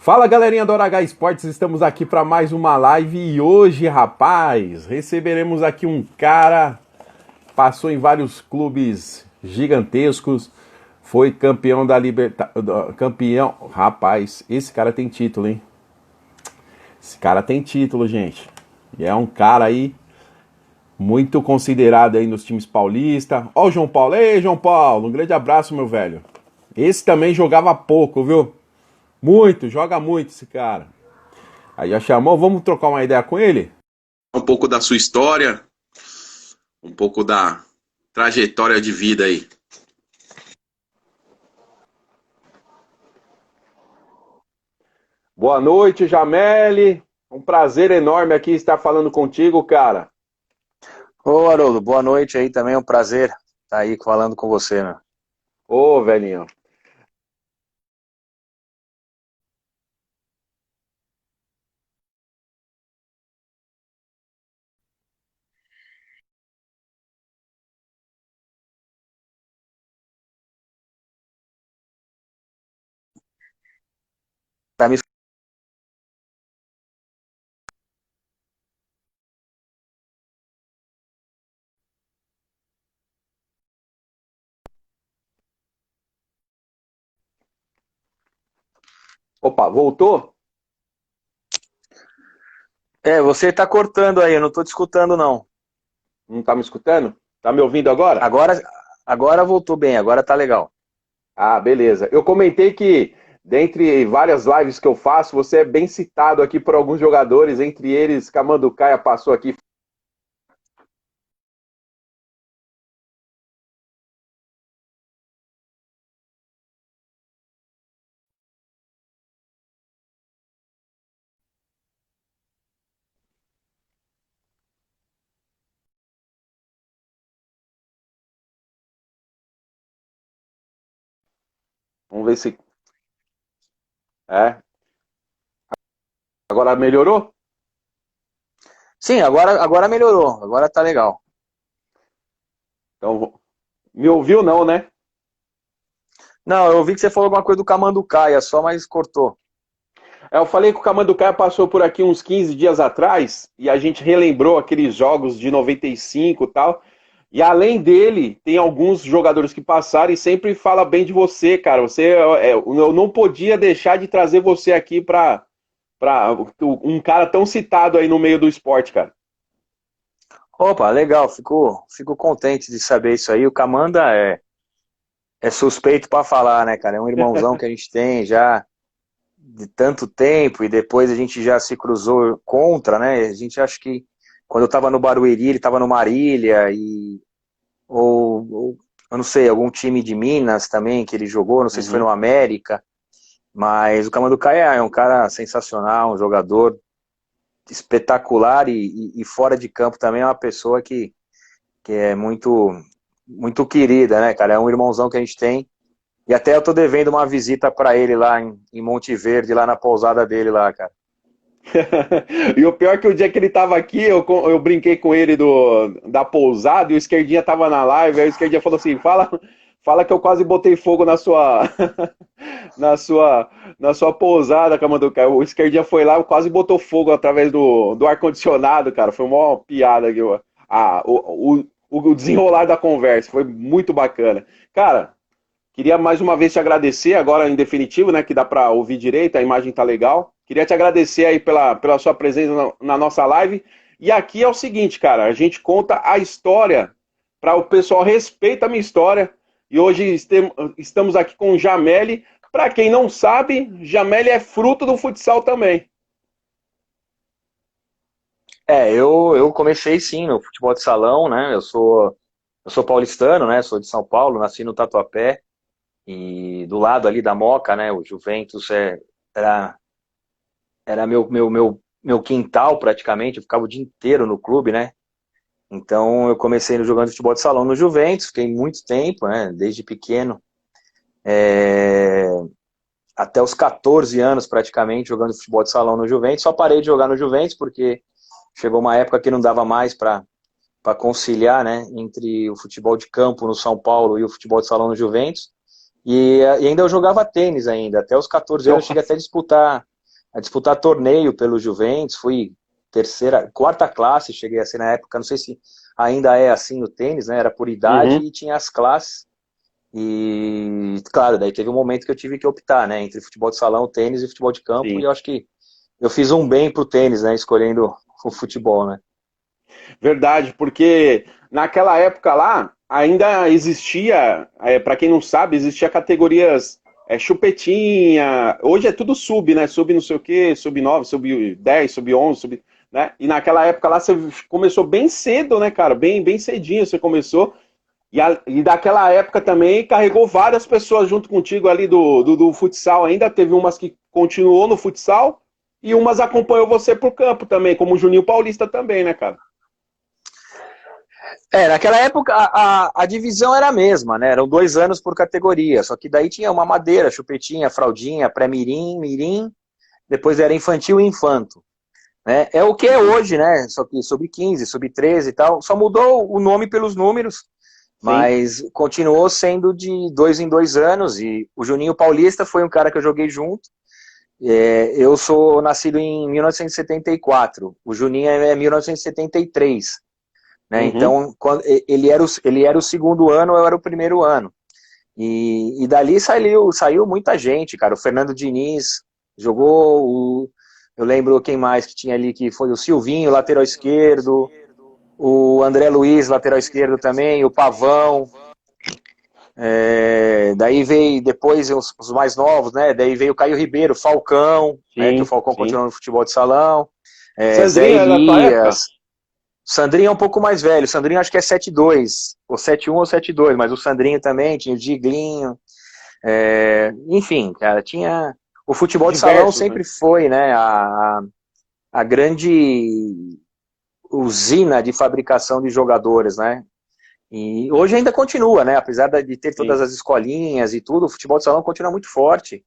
Fala galerinha do H Esportes, estamos aqui para mais uma live e hoje, rapaz, receberemos aqui um cara, passou em vários clubes gigantescos, foi campeão da Libertadores, campeão, rapaz, esse cara tem título, hein? Esse cara tem título, gente, e é um cara aí muito considerado aí nos times paulistas. Ó o João Paulo, ei João Paulo, um grande abraço meu velho. Esse também jogava pouco, viu? Muito, joga muito esse cara. Aí já chamou, vamos trocar uma ideia com ele? Um pouco da sua história, um pouco da trajetória de vida aí. Boa noite, Jamele. Um prazer enorme aqui estar falando contigo, cara. Ô, Haroldo, boa noite aí também, é um prazer estar aí falando com você, né? Ô, velhinho. Tá me... Opa, voltou? Você tá cortando aí, eu não tô te escutando não. Não tá me escutando? Tá me ouvindo agora? Agora voltou bem, agora tá legal. Ah, beleza. Eu comentei que, dentre várias lives que eu faço, você é bem citado aqui por alguns jogadores, entre eles, Camanducaia passou aqui. Vamos ver se. É. Agora melhorou? Sim, agora melhorou, agora tá legal. Então, me ouviu não, né? Não, eu ouvi que você falou alguma coisa do Camanducaia, só, mas cortou. Eu falei que o Camanducaia passou por aqui uns 15 dias atrás e a gente relembrou aqueles jogos de 95 e tal. E além dele, tem alguns jogadores que passaram e sempre fala bem de você, cara. Eu não podia deixar de trazer você aqui para um cara tão citado aí no meio do esporte, cara. Opa, legal, fico contente de saber isso aí. O Camanda é suspeito pra falar, né, cara? É um irmãozão que a gente tem já de tanto tempo e depois a gente já se cruzou contra, né? A gente acha que quando eu tava no Barueri, ele tava no Marília ou eu não sei, algum time de Minas também que ele jogou, não sei se foi no Uhum. América, mas o Camanducaia é um cara sensacional, um jogador espetacular e fora de campo também é uma pessoa que é muito querida, né, cara? É um irmãozão que a gente tem. E até eu tô devendo uma visita para ele lá em Monte Verde, lá na pousada dele lá, cara. E o pior é que o dia que ele tava aqui, eu brinquei com ele da pousada e o Esquerdinha tava na live, aí o Esquerdinha falou assim, fala que eu quase botei fogo na sua na sua na sua pousada, Camanduca. O Esquerdinha foi lá, quase botou fogo através do ar-condicionado, cara. Foi uma piada aqui, ó. O desenrolar da conversa foi muito bacana. Cara, queria mais uma vez te agradecer, agora em definitivo, né, que dá para ouvir direito, a imagem tá legal. Queria te agradecer aí pela sua presença na nossa live. E aqui é o seguinte, cara, a gente conta a história para o pessoal respeita a minha história. E hoje estamos aqui com o Jamele. Para quem não sabe, Jamele é fruto do futsal também. Eu comecei sim no futebol de salão, né? Eu sou paulistano, né? Sou de São Paulo, nasci no Tatuapé e do lado ali da Moca, né? O Juventus era, era meu quintal praticamente, eu ficava o dia inteiro no clube, né? Então eu comecei jogando futebol de salão no Juventus, fiquei muito tempo, né? Desde pequeno, é, até os 14 anos praticamente jogando futebol de salão no Juventus. Só parei de jogar no Juventus porque chegou uma época que não dava mais para conciliar, né, entre o futebol de campo no São Paulo e o futebol de salão no Juventus. E ainda eu jogava tênis ainda. Até os 14 anos eu cheguei até a disputar. a disputar torneio pelo Juventus, fui quarta classe, cheguei a ser na época, não sei se ainda é assim o tênis, né? Era por idade e tinha as classes. E, claro, daí teve um momento que eu tive que optar, né? Entre futebol de salão, tênis e futebol de campo. Sim. E eu acho que eu fiz um bem pro tênis, né? Escolhendo o futebol, né? Verdade, porque naquela época lá ainda existia, para quem não sabe, existia categorias chupetinha. Hoje é tudo sub, né? Sub não sei o quê, sub 9, sub 10, sub 11, sub, né? E naquela época lá você começou bem cedo, né, cara? Bem cedinho você começou. E daquela época também carregou várias pessoas junto contigo ali do futsal ainda. Teve umas que continuou no futsal e umas acompanhou você pro campo também, como o Juninho Paulista também, né, cara? Naquela época a divisão era a mesma, né? Eram 2 anos por categoria, só que daí tinha uma madeira, chupetinha, fraldinha, pré-mirim, mirim, depois era infantil e infanto. Né? É o que é hoje, né? Só que sub-15, sub-13 e tal, só mudou o nome pelos números, mas continuou sendo de 2 em 2 anos, e o Juninho Paulista foi um cara que eu joguei junto. Eu sou nascido em 1974, o Juninho é 1973. Né? Então, ele era o segundo ano, eu era o primeiro ano. E dali saiu muita gente, cara. O Fernando Diniz jogou, eu lembro quem mais que tinha ali, que foi o Silvinho, lateral esquerdo, o André Luiz, lateral esquerdo também, o Pavão. Daí veio depois os mais novos, né? Daí veio o Caio Ribeiro, Falcão, né? Que o Falcão continuou no futebol de salão. Zé Elias. Sandrinho é um pouco mais velho, o Sandrinho acho que é 7'2", ou 7'1" ou 7'2", mas o Sandrinho também, tinha o Diglinho, enfim, cara, tinha... O futebol de salão sempre foi, né, a grande usina de fabricação de jogadores, né, e hoje ainda continua, né, apesar de ter todas as escolinhas e tudo, o futebol de salão continua muito forte,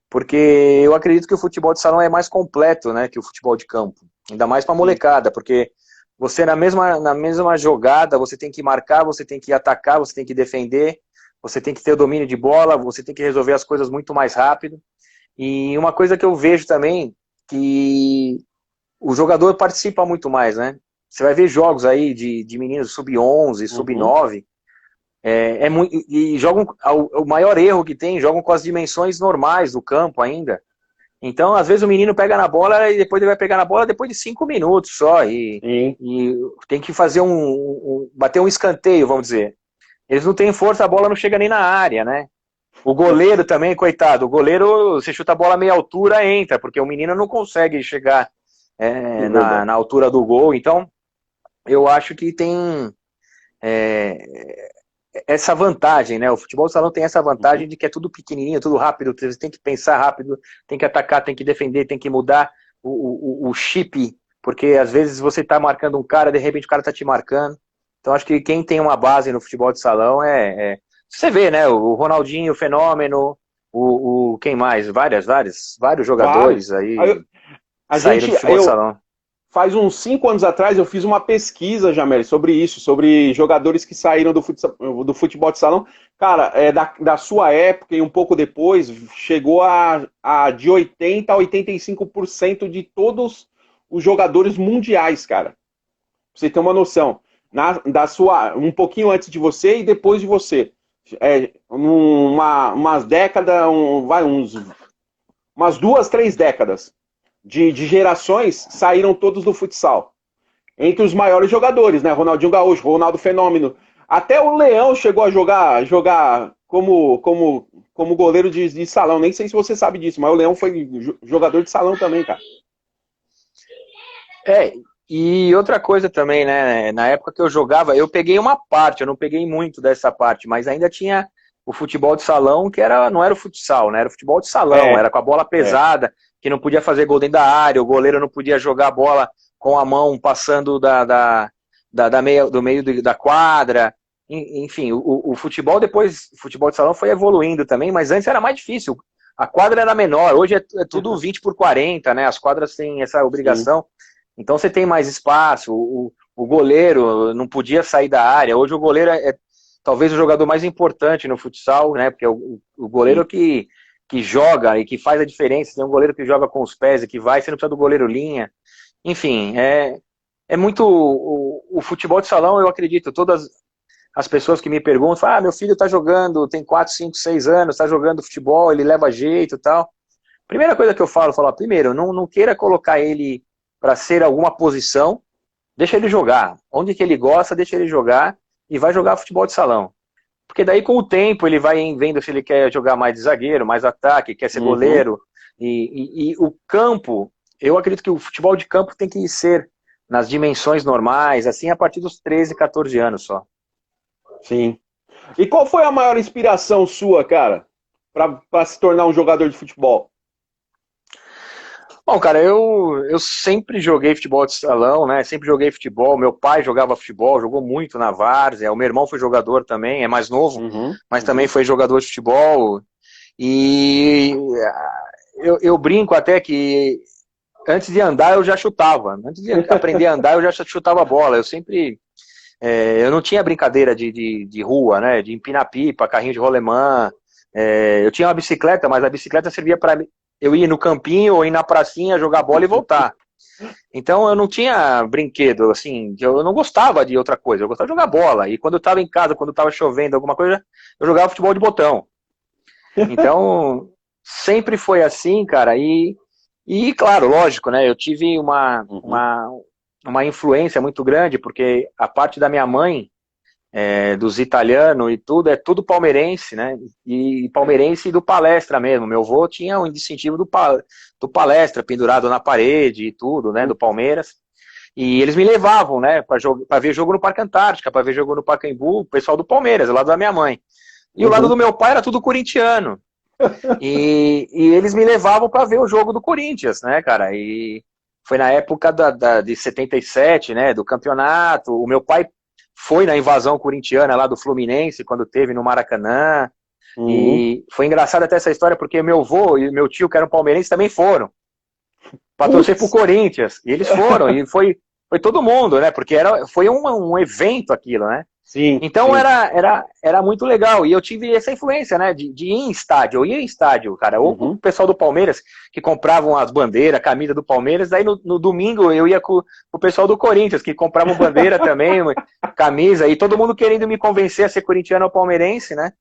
porque eu acredito que o futebol de salão é mais completo, né, que o futebol de campo, ainda mais pra molecada, porque você na mesma jogada, você tem que marcar, você tem que atacar, você tem que defender, você tem que ter o domínio de bola, você tem que resolver as coisas muito mais rápido. E uma coisa que eu vejo também, que o jogador participa muito mais, né? Você vai ver jogos aí de meninos sub-11, sub-9, e jogam, o maior erro que tem, jogam com as dimensões normais do campo ainda. Então, às vezes o menino pega na bola e depois ele vai pegar na bola depois de 5 minutos só. E tem que fazer bater um escanteio, vamos dizer. Eles não têm força, a bola não chega nem na área, né? O goleiro também, coitado. O goleiro, você chuta a bola a meia altura, entra, porque o menino não consegue chegar na altura do gol. Então, eu acho que tem essa vantagem, né? O futebol de salão tem essa vantagem de que é tudo pequenininho, tudo rápido, você tem que pensar rápido, tem que atacar, tem que defender, tem que mudar o chip, porque às vezes você tá marcando um cara, de repente o cara tá te marcando. Então acho que quem tem uma base no futebol de salão você vê, né? O Ronaldinho, o Fenômeno, quem mais? Vários jogadores aí saíram do futebol de salão. Faz uns 5 anos atrás eu fiz uma pesquisa, Jamel, sobre isso, sobre jogadores que saíram do futebol de salão. Cara, da sua época e um pouco depois, chegou a de 80% a 85% de todos os jogadores mundiais, cara. Pra você ter uma noção. Um pouquinho antes de você e depois de você. Umas décadas, umas 2, 3 décadas. De gerações saíram todos do futsal. Entre os maiores jogadores, né? Ronaldinho Gaúcho, Ronaldo Fenômeno. Até o Leão chegou a jogar como goleiro de salão. Nem sei se você sabe disso, mas o Leão foi jogador de salão também, cara. E outra coisa também, né? Na época que eu jogava, eu peguei uma parte, eu não peguei muito dessa parte, mas ainda tinha o futebol de salão, que não era o futsal, né? Era o futebol de salão, era com a bola pesada, que não podia fazer gol dentro da área, o goleiro não podia jogar a bola com a mão passando do meio da quadra. Enfim, o futebol depois, o futebol de salão foi evoluindo também, mas antes era mais difícil. A quadra era menor, hoje é tudo 20x40, né? As quadras têm essa obrigação. Sim. Então você tem mais espaço, o goleiro não podia sair da área. Hoje o goleiro é talvez o jogador mais importante no futsal, né? Porque o goleiro que que joga e que faz a diferença. Tem um goleiro que joga com os pés e que vai, você não precisa do goleiro linha. Enfim, é muito o futebol de salão, eu acredito, todas as pessoas que me perguntam, falam, meu filho tá jogando, tem 4, 5, 6 anos, tá jogando futebol, ele leva jeito e tal. Primeira coisa que eu falo, primeiro, não queira colocar ele para ser alguma posição, deixa ele jogar. Onde que ele gosta, deixa ele jogar e vai jogar futebol de salão. Porque daí com o tempo ele vai vendo se ele quer jogar mais de zagueiro, mais ataque, quer ser goleiro. E o campo, eu acredito que o futebol de campo tem que ser nas dimensões normais, assim, a partir dos 13, 14 anos só. Sim. E qual foi a maior inspiração sua, cara, para se tornar um jogador de futebol? Bom, cara, eu sempre joguei futebol de salão, né? Sempre joguei futebol. Meu pai jogava futebol, jogou muito na várzea. O meu irmão foi jogador também, é mais novo, mas também foi jogador de futebol. E eu brinco até que antes de andar eu já chutava. Antes de aprender a andar eu já chutava a bola. Eu sempre... eu não tinha brincadeira de rua, né? De empinar pipa, carrinho de rolemã. Eu tinha uma bicicleta, mas a bicicleta servia para eu ir no campinho ou ir na pracinha jogar bola e voltar. Então eu não tinha brinquedo, assim, eu não gostava de outra coisa, eu gostava de jogar bola. E quando eu estava em casa, quando estava chovendo, alguma coisa, eu jogava futebol de botão. Então, sempre foi assim, cara. E claro, lógico, né? Eu tive uma influência muito grande, porque a parte da minha mãe, dos italianos e tudo, é tudo palmeirense, né? E palmeirense e do Palestra mesmo. Meu avô tinha um distintivo do Palestra pendurado na parede e tudo, né? Do Palmeiras. E eles me levavam, né? Para ver jogo no Parque Antártica, para ver jogo no Pacaembu, o pessoal do Palmeiras, o lado da minha mãe. E o lado do meu pai era tudo corintiano. E eles me levavam para ver o jogo do Corinthians, né, cara? E foi na época de 77, né? Do campeonato. O meu pai foi na invasão corintiana lá do Fluminense, quando teve no Maracanã. E foi engraçado até essa história, porque meu avô e meu tio, que eram palmeirenses, também foram para torcer pro Corinthians. E eles foram, e foi todo mundo, né? Porque foi um evento aquilo, né? Sim. Então sim. Era muito legal. E eu tive essa influência, né? De ir em estádio. Eu ia em estádio, cara. Ou o pessoal do Palmeiras, que compravam as bandeiras, a camisa do Palmeiras. Daí no domingo eu ia com o pessoal do Corinthians, que compravam bandeira também, camisa. E todo mundo querendo me convencer a ser corintiano ou palmeirense, né?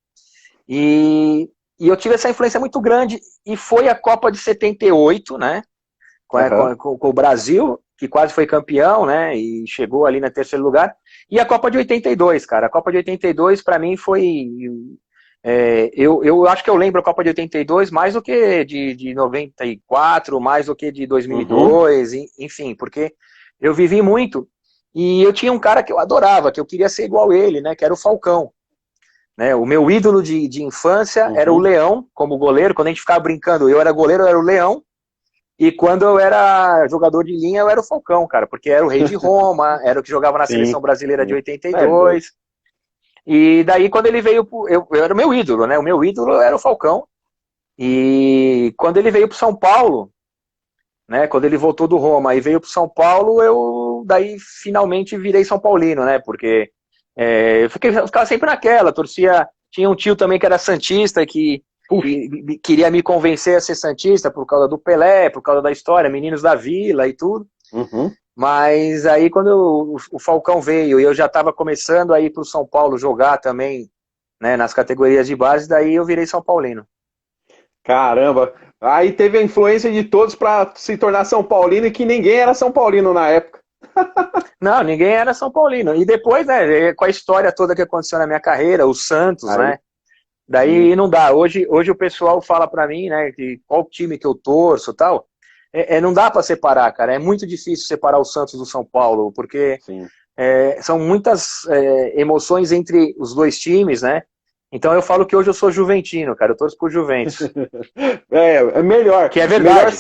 E eu tive essa influência muito grande. E foi a Copa de 78, né? Com o Brasil, que quase foi campeão, né? E chegou ali no terceiro lugar. E a Copa de 82, cara. A Copa de 82, pra mim, foi... eu acho que eu lembro a Copa de 82 mais do que de 94, mais do que de 2002, enfim, porque eu vivi muito. E eu tinha um cara que eu adorava, que eu queria ser igual ele, né? Que era o Falcão. Né? O meu ídolo de infância era o Leão, como goleiro. Quando a gente ficava brincando, eu era goleiro, eu era o Leão. E quando eu era jogador de linha, eu era o Falcão, cara, porque era o rei de Roma, era o que jogava na seleção brasileira de 82. E daí, quando ele veio, eu era o meu ídolo, né? O meu ídolo era o Falcão. E quando ele veio pro São Paulo, né? Quando ele voltou do Roma e veio pro São Paulo, eu daí finalmente virei São Paulino, né? Porque eu ficava sempre naquela, torcia. Tinha um tio também que era santista, que queria me convencer a ser santista por causa do Pelé, por causa da história, Meninos da Vila e tudo. Mas aí quando o Falcão veio e eu já estava começando a ir para o São Paulo jogar também, né, nas categorias de base, daí eu virei São Paulino. Caramba! Aí teve a influência de todos para se tornar São Paulino e que ninguém era São Paulino na época. Não, ninguém era São Paulino. E depois, né, com a história toda que aconteceu na minha carreira, o Santos, né? Daí não dá. Hoje o pessoal fala pra mim, né, que qual time que eu torço e tal. Não dá pra separar, cara. É muito difícil separar o Santos do São Paulo, porque são muitas emoções entre os dois times, né? Então eu falo que hoje eu sou juventino, cara. Eu torço por Juventus. É melhor. Que é verdade.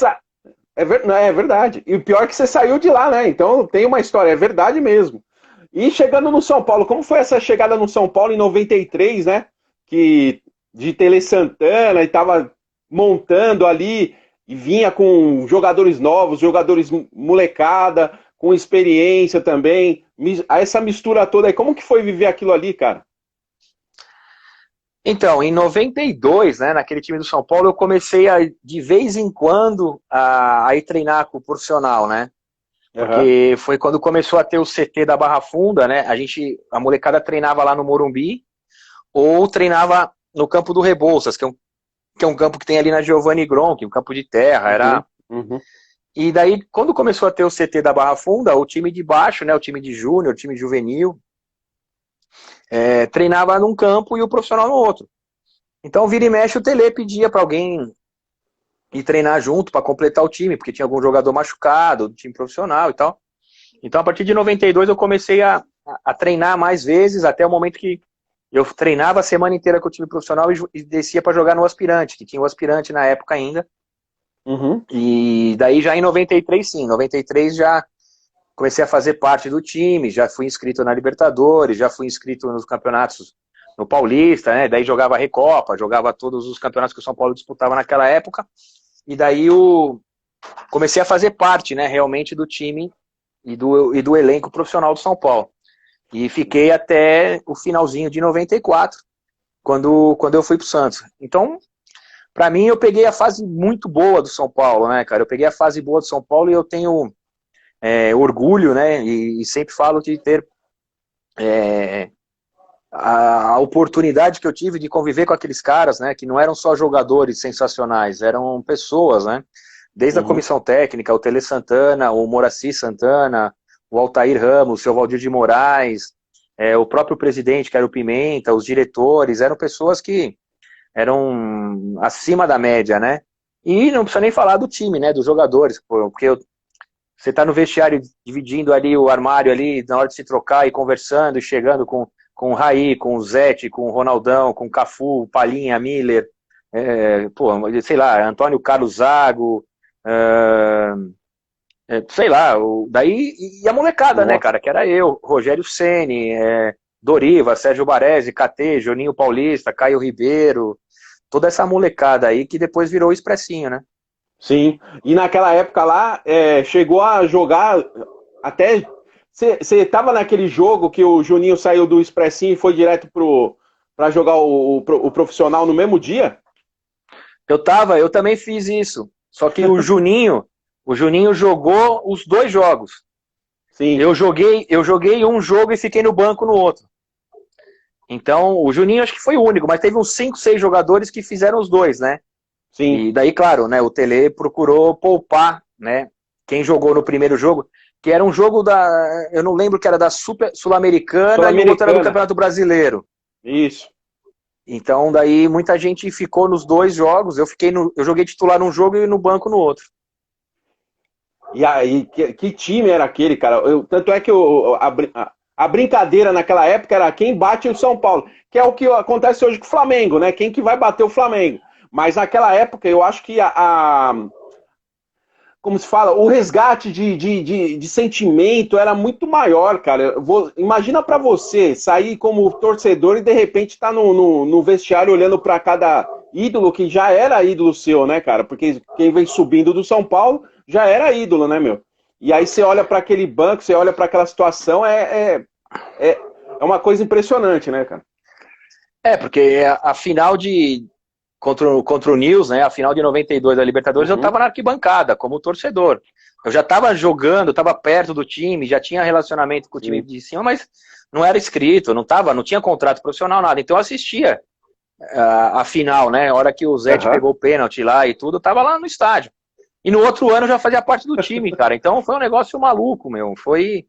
É verdade. E o pior é que você saiu de lá, né? Então tem uma história, é verdade mesmo. E chegando no São Paulo, como foi essa chegada no São Paulo em 93, né? Que de Tele Santana e tava montando ali e vinha com jogadores novos, jogadores molecada, com experiência também, essa mistura toda aí, como que foi viver aquilo ali, cara? Então, em 92, né, naquele time do São Paulo, eu comecei de vez em quando a ir treinar com o profissional, né? Aham. Porque foi quando começou a ter o CT da Barra Funda, né? A molecada treinava lá no Morumbi ou treinava no campo do Rebouças, que é um campo que tem ali na Giovanni Gronchi, um campo de terra. Uhum. Uhum. E daí, quando começou a ter o CT da Barra Funda, o time de baixo, né? O time de júnior, o time juvenil, treinava num campo e o profissional no outro. Então, vira e mexe, o Tele pedia para alguém ir treinar junto para completar o time, porque tinha algum jogador machucado do time profissional e tal. Então, a partir de 92, eu comecei a treinar mais vezes, até o momento que eu treinava a semana inteira com o time profissional e descia para jogar no aspirante, que tinha o aspirante na época ainda. Uhum. E daí já em 93, sim, em 93 já comecei a fazer parte do time, já fui inscrito na Libertadores, já fui inscrito nos campeonatos no Paulista, né? Daí jogava Recopa, jogava todos os campeonatos que o São Paulo disputava naquela época. E daí comecei a fazer parte, né, realmente do time e do elenco profissional do São Paulo. E fiquei até o finalzinho de 94, quando eu fui pro Santos. Então, para mim, eu peguei a fase muito boa do São Paulo, né, cara? Eu peguei a fase boa do São Paulo e eu tenho orgulho, né? E sempre falo de ter a oportunidade que eu tive de conviver com aqueles caras, né? Que não eram só jogadores sensacionais, eram pessoas, né? Desde a Uhum. comissão técnica, o Tele Santana, o Moraci Santana, o Altair Ramos, o seu Valdir de Moraes, o próprio presidente, que era o Pimenta, os diretores, eram pessoas que eram acima da média, né? E não precisa nem falar do time, né? Dos jogadores, porque você tá no vestiário dividindo ali o armário ali, na hora de se trocar e conversando e chegando com o Raí, com o Zete, com o Ronaldão, com o Cafu, Palhinha, Miller, sei lá, Antônio Carlos Zago, sei lá, daí, e a molecada, né, Nossa. cara, que era eu, Rogério Ceni, Doriva, Sérgio Baresi, KT, Juninho Paulista, Caio Ribeiro, toda essa molecada aí que depois virou o Expressinho, né? Sim. E naquela época lá, chegou a jogar até. Você tava naquele jogo que o Juninho saiu do Expressinho e foi direto pra jogar o profissional no mesmo dia? Eu também fiz isso, só que o Juninho jogou os dois jogos. Sim, Eu joguei um jogo e fiquei no banco no outro. Então, o Juninho acho que foi o único, mas teve uns 5, 6 jogadores que fizeram os dois, né? sim. E daí, claro, né, o Tele procurou poupar, né, quem jogou no primeiro jogo, que era um jogo eu não lembro que era da Sul-Americana e o outro era do Sul-Americana. Campeonato Brasileiro. Isso. Então, daí muita gente ficou nos dois jogos, eu joguei titular num jogo e no banco no outro. E aí, que time era aquele, cara? Tanto é que a brincadeira naquela época era quem bate o São Paulo, que é o que acontece hoje com o Flamengo, né? Quem que vai bater o Flamengo. Mas naquela época eu acho que como se fala, o resgate de sentimento era muito maior, cara. Imagina pra você sair como torcedor e de repente tá no vestiário olhando pra cada ídolo que já era ídolo seu, né, cara? Porque quem vem subindo do São Paulo já era ídolo, né, meu? E aí você olha pra aquele banco, você olha pra aquela situação, é uma coisa impressionante, né, cara? Porque a final contra o Nils, né, a final de 92 da Libertadores, eu Uhum, estava na arquibancada, como torcedor. Eu já estava jogando, estava perto do time, já tinha relacionamento com o time sim. de cima, mas não era inscrito, não tinha contrato profissional, nada. Então eu assistia a final, né, a hora que o Zete Aham. pegou o pênalti lá e tudo, eu estava lá no estádio. E no outro ano eu já fazia parte do time, cara. Então foi um negócio maluco, meu. Foi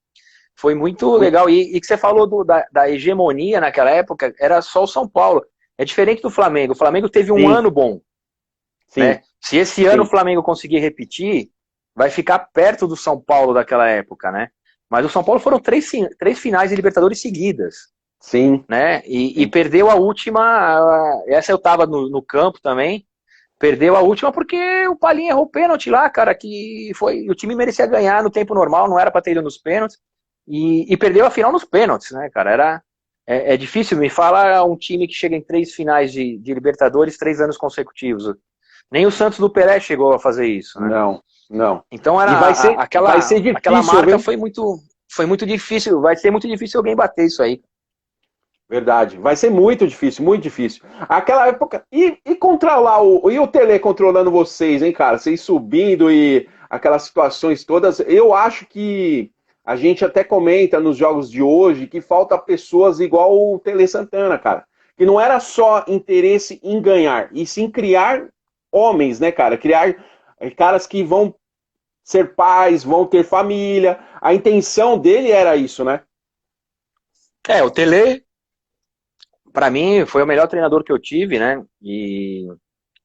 muito legal. E que você falou da hegemonia naquela época, era só o São Paulo. É diferente do Flamengo. O Flamengo teve um Sim, ano bom, sim, né? Se esse ano o sim, Flamengo conseguir repetir, vai ficar perto do São Paulo daquela época, né? Mas o São Paulo foram três finais de Libertadores seguidas, sim, né? E sim. perdeu a última. Essa eu tava no campo também. Perdeu a última porque o Palinha errou o pênalti lá, cara, que foi. O time merecia ganhar no tempo normal, não era pra ter ido nos pênaltis. E perdeu a final nos pênaltis, né, cara? É difícil, me fala um time que chega em 3 finais de Libertadores 3 anos consecutivos. Nem o Santos do Pelé chegou a fazer isso, né? Não, não. Então E vai ser aquela difícil, marca viu? foi muito difícil, vai ser muito difícil alguém bater isso aí. Verdade. Vai ser muito difícil, muito difícil. Aquela época. E controlar e o Tele controlando vocês, hein, cara? Vocês subindo e aquelas situações todas. Eu acho que a gente até comenta nos jogos de hoje que falta pessoas igual o Tele Santana, cara. Que não era só interesse em ganhar, e sim criar homens, né, cara? Criar caras que vão ser pais, vão ter família. A intenção dele era isso, né? O Tele, para mim, foi o melhor treinador que eu tive, né? E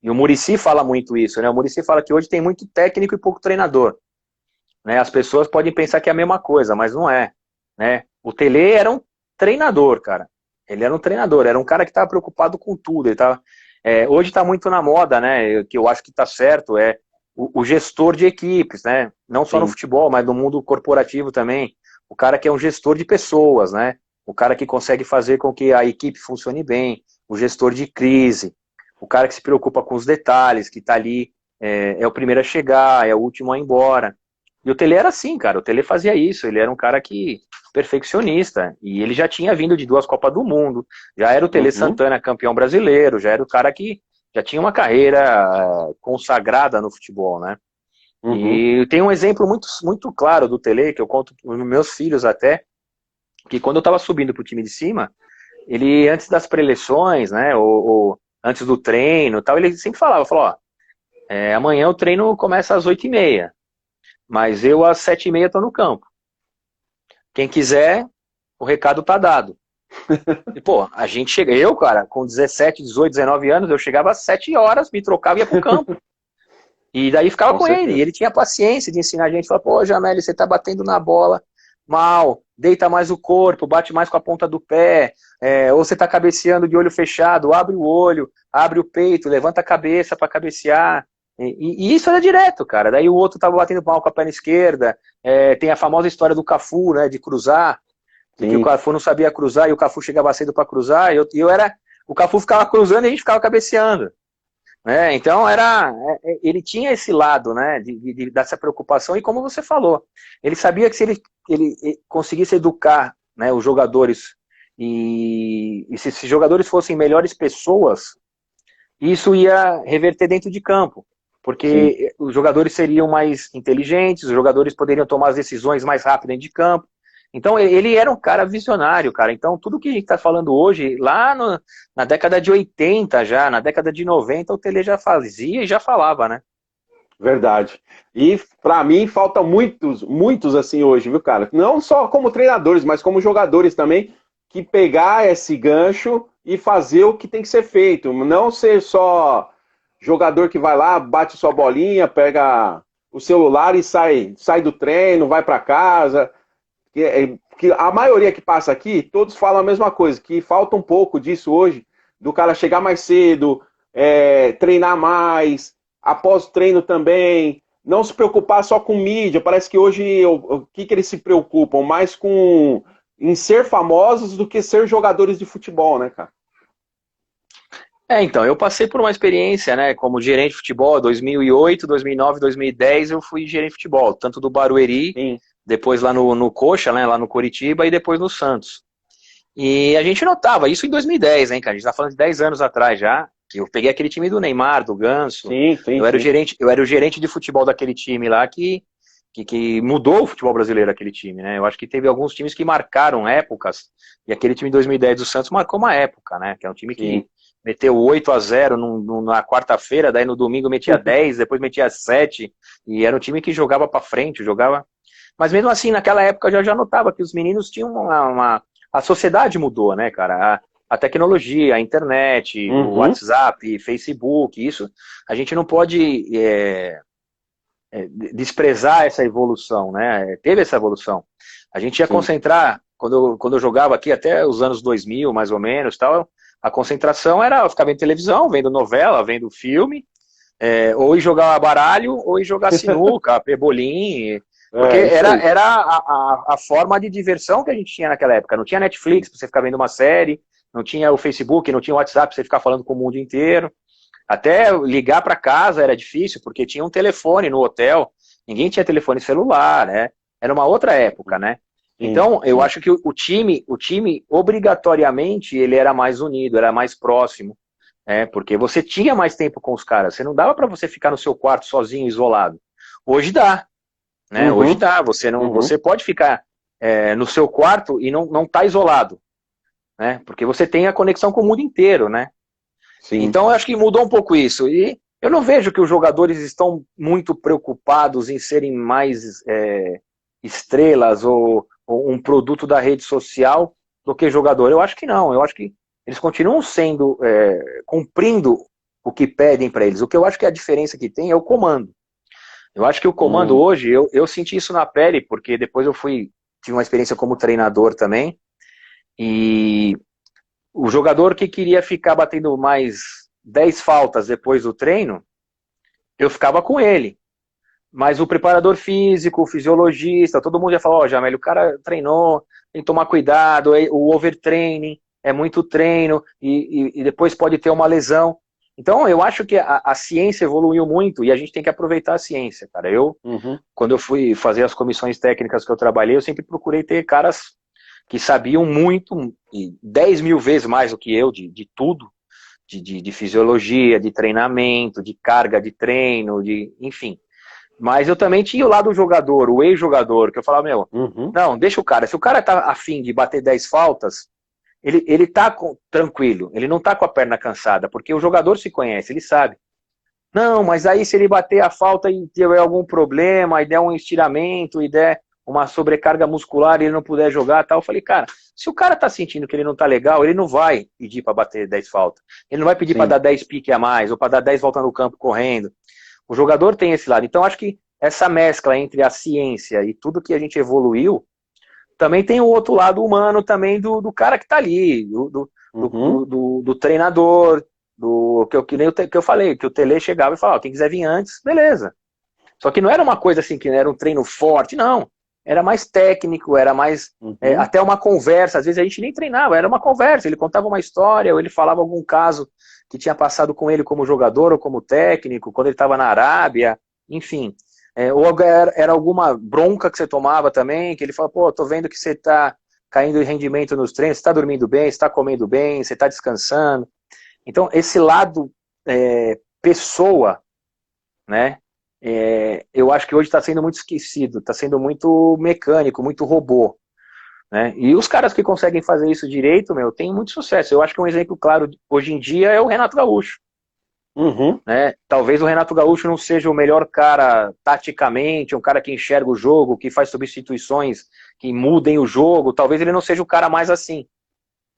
o Muricy fala muito isso, né? O Muricy fala que hoje tem muito técnico e pouco treinador, né? As pessoas podem pensar que é a mesma coisa, mas não é, né? O Tele era um treinador, cara. Ele era um treinador, era um cara que estava preocupado com tudo. Ele tava, hoje está muito na moda, né? Que eu acho que está certo, o gestor de equipes, né? Não só no futebol, mas no mundo corporativo também. O cara que é um gestor de pessoas, né? O cara que consegue fazer com que a equipe funcione bem, o gestor de crise, o cara que se preocupa com os detalhes, que está ali, é o primeiro a chegar, é o último a ir embora. E o Tele era assim, cara, o Tele fazia isso, ele era um cara que perfeccionista, e ele já tinha vindo de 2 Copas do Mundo, já era o Tele Santana campeão brasileiro, já era o cara que já tinha uma carreira consagrada no futebol, né? E tem um exemplo muito, muito claro do Tele, que eu conto para os meus filhos até, que quando eu estava subindo para o time de cima, ele, antes das preleções, né, ou antes do treino, tal, ele sempre falava, ó, amanhã o treino começa às 8h30, mas eu às 7h30 estou no campo. Quem quiser, o recado tá dado. E, pô, a gente chega, eu, cara, com 17, 18, 19 anos, eu chegava às 7 horas, me trocava e ia pro campo. E daí ficava com ele, e ele tinha paciência de ensinar a gente, falava, pô, Jameli, você tá batendo na bola mal, deita mais o corpo, bate mais com a ponta do pé, ou você tá cabeceando de olho fechado, abre o olho, abre o peito, levanta a cabeça para cabecear. E isso era direto, cara. Daí o outro tava batendo mal com a perna esquerda. Tem a famosa história do Cafu, né, de cruzar, que o Cafu não sabia cruzar e o Cafu chegava cedo para cruzar, o Cafu ficava cruzando e a gente ficava cabeceando. Né? Então ele tinha esse lado, né, dessa preocupação, e como você falou, ele sabia que se ele conseguisse educar, né, os jogadores, e se esses jogadores fossem melhores pessoas, isso ia reverter dentro de campo, porque os jogadores seriam mais inteligentes, os jogadores poderiam tomar as decisões mais rápido dentro de campo. Então ele era um cara visionário, cara. Então tudo que a gente está falando hoje, lá na década de 80 já, na década de 90, o Tele já fazia e já falava, né? Verdade. E para mim faltam muitos assim hoje, viu, cara? Não só como treinadores, mas como jogadores também, que pegar esse gancho e fazer o que tem que ser feito. Não ser só jogador que vai lá, bate sua bolinha, pega o celular e sai do treino, vai para casa. Que a maioria que passa aqui, todos falam a mesma coisa, que falta um pouco disso hoje, do cara chegar mais cedo, treinar mais, após o treino também, não se preocupar só com mídia. Parece que hoje o que eles se preocupam? Mais em ser famosos do que ser jogadores de futebol, né, cara? Então, eu passei por uma experiência, né, como gerente de futebol, 2008, 2009, 2010, eu fui gerente de futebol, tanto do Barueri, sim, depois lá no Coxa, né, lá no Coritiba, e depois no Santos. E a gente notava, isso em 2010, hein, cara, a gente tá falando de 10 anos atrás já, que eu peguei aquele time do Neymar, do Ganso, eu era o gerente de futebol daquele time lá que mudou o futebol brasileiro, aquele time, né, eu acho que teve alguns times que marcaram épocas, e aquele time de 2010 do Santos marcou uma época, né, que é um time que meteu 8-0 na quarta-feira, daí no domingo metia 10, depois metia 7, e era um time que jogava pra frente, mas mesmo assim, naquela época eu já notava que os meninos tinham a sociedade mudou, né, cara, a tecnologia, a internet, o WhatsApp, Facebook, isso, a gente não pode desprezar essa evolução, né, teve essa evolução. A gente ia concentrar, quando eu jogava aqui até os anos 2000, mais ou menos, tal, a concentração era ficar vendo televisão, vendo novela, vendo filme, ou ir jogar baralho, ou ir jogar sinuca, pebolim, porque era a forma de diversão que a gente tinha naquela época. Não tinha Netflix pra você ficar vendo uma série, não tinha o Facebook, não tinha o WhatsApp pra você ficar falando com o mundo inteiro. Até ligar para casa era difícil, porque tinha um telefone no hotel, ninguém tinha telefone celular, né? Era uma outra época, né? Então, eu acho que o time, obrigatoriamente, ele era mais unido, era mais próximo, porque você tinha mais tempo com os caras. Você não dava para você ficar no seu quarto sozinho, isolado. Hoje dá, né? Hoje dá. Você não, você pode ficar no seu quarto e não tá isolado, né? Porque você tem a conexão com o mundo inteiro, né? Sim. Então, eu acho que mudou um pouco isso. E eu não vejo que os jogadores estão muito preocupados em serem mais estrelas ou um produto da rede social do que jogador. Eu acho que não. Eu acho que eles continuam sendo, cumprindo o que pedem para eles. O que eu acho que a diferença que tem é o comando. Eu acho que o comando hoje, eu senti isso na pele, porque depois tive uma experiência como treinador também, e o jogador que queria ficar batendo mais 10 faltas depois do treino, eu ficava com ele. Mas o preparador físico, o fisiologista, todo mundo ia falar, ó, Jamel, o cara treinou, tem que tomar cuidado, o overtraining, é muito treino, e depois pode ter uma lesão. Então, eu acho que a ciência evoluiu muito, e a gente tem que aproveitar a ciência, cara. Quando eu fui fazer as comissões técnicas que eu trabalhei, eu sempre procurei ter caras que sabiam muito, e 10 mil vezes mais do que eu, de tudo, de fisiologia, de treinamento, de carga de treino, enfim. Mas eu também tinha o lado do jogador, o ex-jogador, que eu falava, não, deixa o cara. Se o cara tá afim de bater 10 faltas, ele tá tranquilo, ele não tá com a perna cansada, porque o jogador se conhece, ele sabe. Não, mas aí se ele bater a falta e tiver algum problema, e der um estiramento, e der uma sobrecarga muscular e ele não puder jogar, tal, eu falei, cara, se o cara tá sentindo que ele não tá legal, ele não vai pedir para bater 10 faltas. Ele não vai pedir para dar 10 piques a mais, ou para dar 10 voltas no campo correndo. O jogador tem esse lado. Então, acho que essa mescla entre a ciência e tudo que a gente evoluiu, também tem o outro lado humano também do cara que está ali, do treinador, que eu falei, que o Tele chegava e falava, quem quiser vir antes, beleza. Só que não era uma coisa assim, que era um treino forte, não. Era mais técnico, era mais até uma conversa. Às vezes a gente nem treinava, era uma conversa. Ele contava uma história, ou ele falava algum caso que tinha passado com ele como jogador ou como técnico, quando ele estava na Arábia, enfim. Ou era alguma bronca que você tomava também, que ele fala, pô, tô vendo que você tá caindo em rendimento nos treinos, você tá dormindo bem, você tá comendo bem, você tá descansando. Então, esse lado pessoa, né, eu acho que hoje está sendo muito esquecido, está sendo muito mecânico, muito robô. Né? E os caras que conseguem fazer isso direito, tem muito sucesso. Eu acho que um exemplo claro hoje em dia é o Renato Gaúcho. Né? Talvez o Renato Gaúcho não seja o melhor cara taticamente, um cara que enxerga o jogo, que faz substituições que mudem o jogo. Talvez ele não seja o cara mais assim.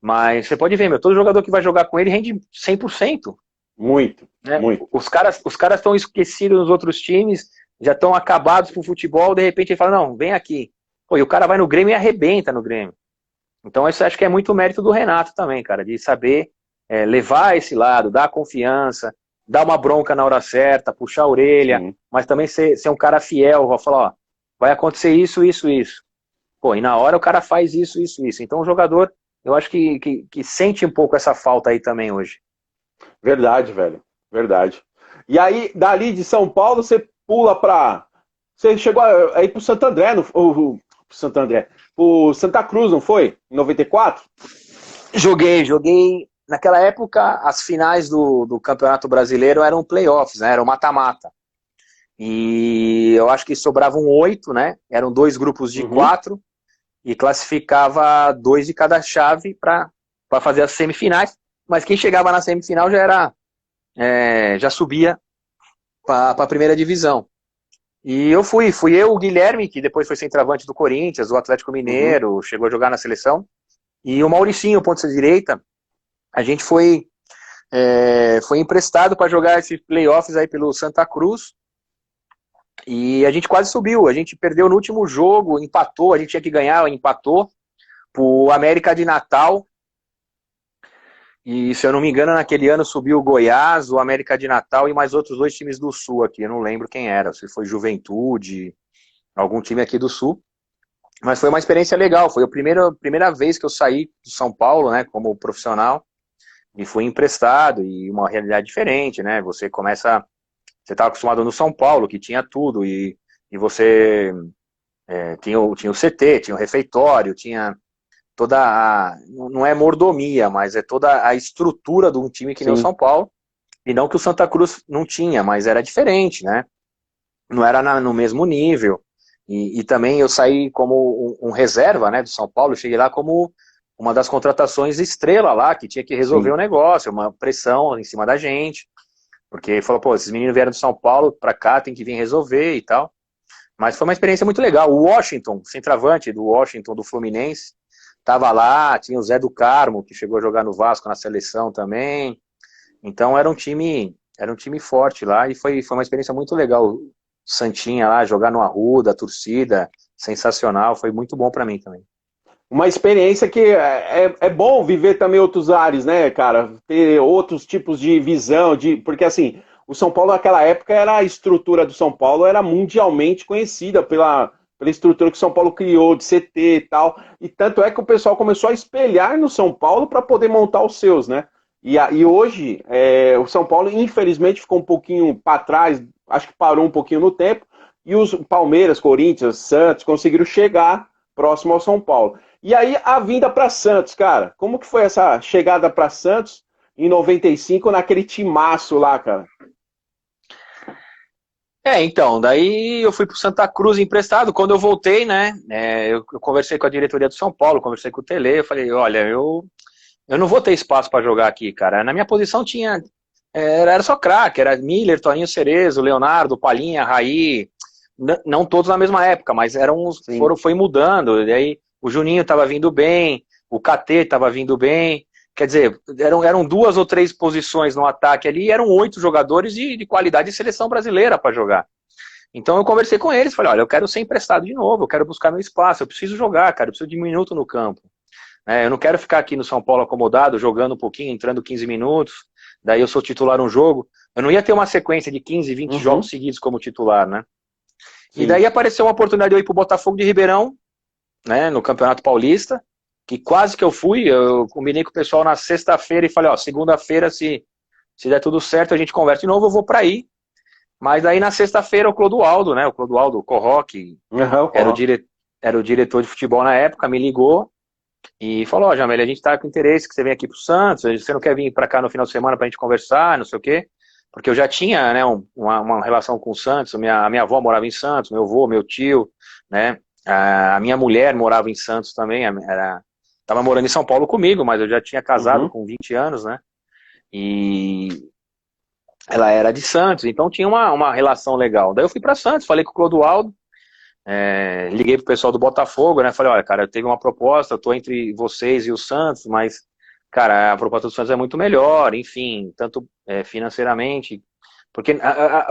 Mas você pode ver, todo jogador que vai jogar com ele rende 100%. Muito, né? muito. Os caras estão esquecidos nos outros times, já estão acabados pro futebol, de repente ele fala, não, vem aqui. Pô, e o cara vai no Grêmio e arrebenta no Grêmio. Então isso acho que é muito mérito do Renato também, cara, de saber levar esse lado, dar confiança, dar uma bronca na hora certa, puxar a orelha, mas também ser um cara fiel, vai falar, ó, vai acontecer isso, isso, isso. Pô, e na hora o cara faz isso, isso, isso. Então o jogador, eu acho que sente um pouco essa falta aí também hoje. Verdade, velho. Verdade. E aí, dali de São Paulo, você pula pra... Você chegou aí pro Santo André, pro Santa Cruz, não foi? Em 94? Joguei. Naquela época, as finais do Campeonato Brasileiro eram playoffs, né? Era um mata-mata. E eu acho que sobravam 8, né? Eram 2 grupos de 4 e classificava 2 de cada chave para fazer as semifinais. Mas quem chegava na semifinal já subia para a primeira divisão. E eu fui eu, o Guilherme, que depois foi centroavante do Corinthians, do Atlético Mineiro, chegou a jogar na seleção, e o Mauricinho, ponta direita. A gente foi emprestado para jogar esses playoffs aí pelo Santa Cruz, e a gente quase subiu. A gente perdeu no último jogo, empatou, a gente tinha que ganhar, empatou pro América de Natal. E se eu não me engano, naquele ano subiu o Goiás, o América de Natal e mais outros 2 times do Sul aqui. Eu não lembro quem era, se foi Juventude, algum time aqui do Sul. Mas foi uma experiência legal. Foi a primeira vez que eu saí de São Paulo, né, como profissional, e fui emprestado, e uma realidade diferente, né? Você estava acostumado no São Paulo, que tinha tudo, e você tinha o CT, tinha o refeitório, tinha toda não é mordomia, mas é toda a estrutura de um time que nem o Sim. São Paulo, e não que o Santa Cruz não tinha, mas era diferente, né? Não era no mesmo nível, e também eu saí como um reserva, né, do São Paulo, eu cheguei lá como uma das contratações estrela lá, que tinha que resolver Sim. o negócio, uma pressão em cima da gente, porque falou, pô, esses meninos vieram do São Paulo pra cá, tem que vir resolver e tal. Mas foi uma experiência muito legal. O Washington, centroavante do Washington, do Fluminense, tava lá, tinha o Zé do Carmo, que chegou a jogar no Vasco na seleção também. Então era um time forte lá e foi uma experiência muito legal. O Santinha lá, jogar no Arruda, a torcida, sensacional, foi muito bom pra mim também. Uma experiência que é bom viver também outros ares, né, cara? Ter outros tipos de visão, porque assim, o São Paulo naquela época era a estrutura do São Paulo era mundialmente conhecida pela estrutura que o São Paulo criou de CT e tal. E tanto é que o pessoal começou a espelhar no São Paulo para poder montar os seus, né? E hoje o São Paulo, infelizmente, ficou um pouquinho para trás, acho que parou um pouquinho no tempo, e os Palmeiras, Corinthians, Santos conseguiram chegar próximo ao São Paulo. E aí a vinda para Santos, cara, como que foi essa chegada para Santos em 95 naquele timaço lá, cara? Então, daí eu fui pro Santa Cruz emprestado. Quando eu voltei, né, eu conversei com a diretoria do São Paulo, conversei com o Tele, eu falei, olha, eu não vou ter espaço para jogar aqui, cara. Na minha posição tinha, era só craque, era Miller, Toninho Cerezo, Leonardo, Palinha, Raí, não todos na mesma época, mas foi mudando. E aí o Juninho estava vindo bem, o KT estava vindo bem. Quer dizer, eram 2 ou 3 posições no ataque ali, e eram 8 jogadores de qualidade de seleção brasileira para jogar. Então eu conversei com eles, falei, olha, eu quero ser emprestado de novo, eu quero buscar meu espaço, eu preciso jogar, cara, eu preciso de um minuto no campo. Eu não quero ficar aqui no São Paulo acomodado, jogando um pouquinho, entrando 15 minutos, daí eu sou titular um jogo. Eu não ia ter uma sequência de 15, 20 jogos seguidos como titular, né? Sim. E daí apareceu uma oportunidade de eu ir pro Botafogo de Ribeirão, né, no Campeonato Paulista, que quase que eu fui, eu combinei com o pessoal na sexta-feira e falei, ó, segunda-feira, se der tudo certo, a gente conversa de novo, eu vou pra aí. Mas daí na sexta-feira o Clodoaldo, né, o Clodoaldo Corró, que era o diretor de futebol na época, me ligou e falou, ó, Jamel, a gente tá com interesse que você venha aqui pro Santos, você não quer vir pra cá no final de semana pra gente conversar, não sei o quê, porque eu já tinha, né, uma relação com o Santos, a minha avó morava em Santos, meu avô, meu tio, né, a minha mulher morava em Santos também, tava morando em São Paulo comigo, mas eu já tinha casado com 20 anos, né, e ela era de Santos, então tinha uma relação legal. Daí eu fui pra Santos, falei com o Clodoaldo, liguei pro pessoal do Botafogo, né? Falei, olha, cara, eu tenho uma proposta, eu tô entre vocês e o Santos, mas, cara, a proposta do Santos é muito melhor, enfim, tanto financeiramente, porque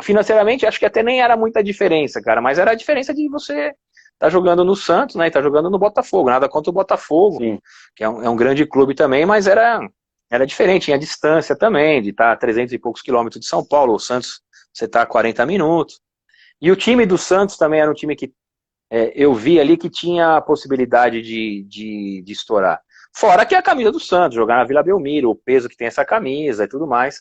financeiramente acho que até nem era muita diferença, cara, mas era a diferença de você tá jogando no Santos, né? E tá jogando no Botafogo, nada contra o Botafogo, Sim. que é um grande clube também, mas era diferente, tinha distância também, de estar a 300 e poucos quilômetros de São Paulo, o Santos você tá a 40 minutos. E o time do Santos também era um time que eu vi ali que tinha a possibilidade de estourar. Fora que é a camisa do Santos, jogar na Vila Belmiro, o peso que tem essa camisa e tudo mais.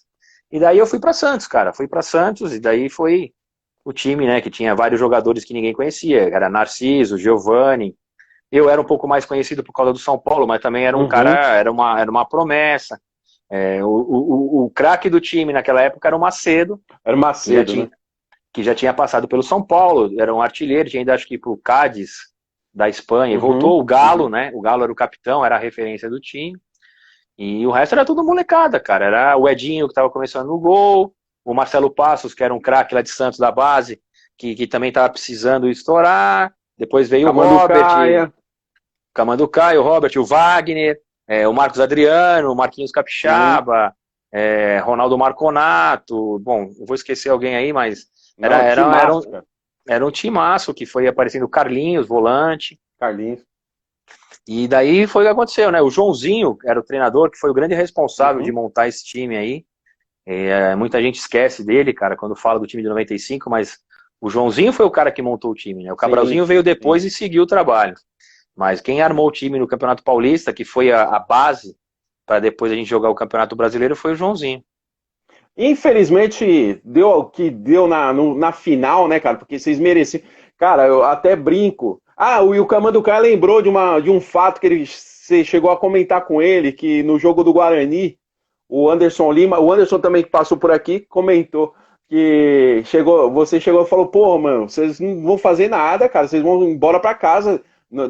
E daí eu fui para Santos, cara. Fui para Santos e daí foi o time, né, que tinha vários jogadores que ninguém conhecia. Era Narciso, Giovani. Eu era um pouco mais conhecido por causa do São Paulo, mas também era um cara, era uma promessa. O craque do time naquela época era o Macedo. Era o Macedo, né? Que já tinha passado pelo São Paulo, era um artilheiro, tinha ido acho que pro Cádiz da Espanha, e voltou o Galo, né? O Galo era o capitão, era a referência do time. E o resto era tudo molecada, cara. Era o Edinho que estava começando no gol, o Marcelo Passos, que era um craque lá de Santos da base, que também estava precisando estourar. Depois veio o Robert, Camanducaia, o Robert, o Wagner, o Marcos Adriano, o Marquinhos Capixaba, Ronaldo Marconato. Bom, eu vou esquecer alguém aí, mas era um timaço que foi aparecendo, Carlinhos, volante. Carlinhos. E daí foi o que aconteceu, né? O Joãozinho era o treinador, que foi o grande responsável de montar esse time aí. Muita gente esquece dele, cara, quando fala do time de 95, mas o Joãozinho foi o cara que montou o time, né? O Cabralzinho veio depois e seguiu o trabalho. Mas quem armou o time no Campeonato Paulista, que foi a base para depois a gente jogar o Campeonato Brasileiro, foi o Joãozinho. Infelizmente, deu o que deu na final, né, cara? Porque vocês mereciam. Cara, eu até brinco. Ah, o Ilka Manducaia lembrou de um fato que você chegou a comentar com ele, que no jogo do Guarani, o Anderson Lima, o Anderson também que passou por aqui, comentou que você chegou e falou, pô, mano, vocês não vão fazer nada, cara, vocês vão embora pra casa,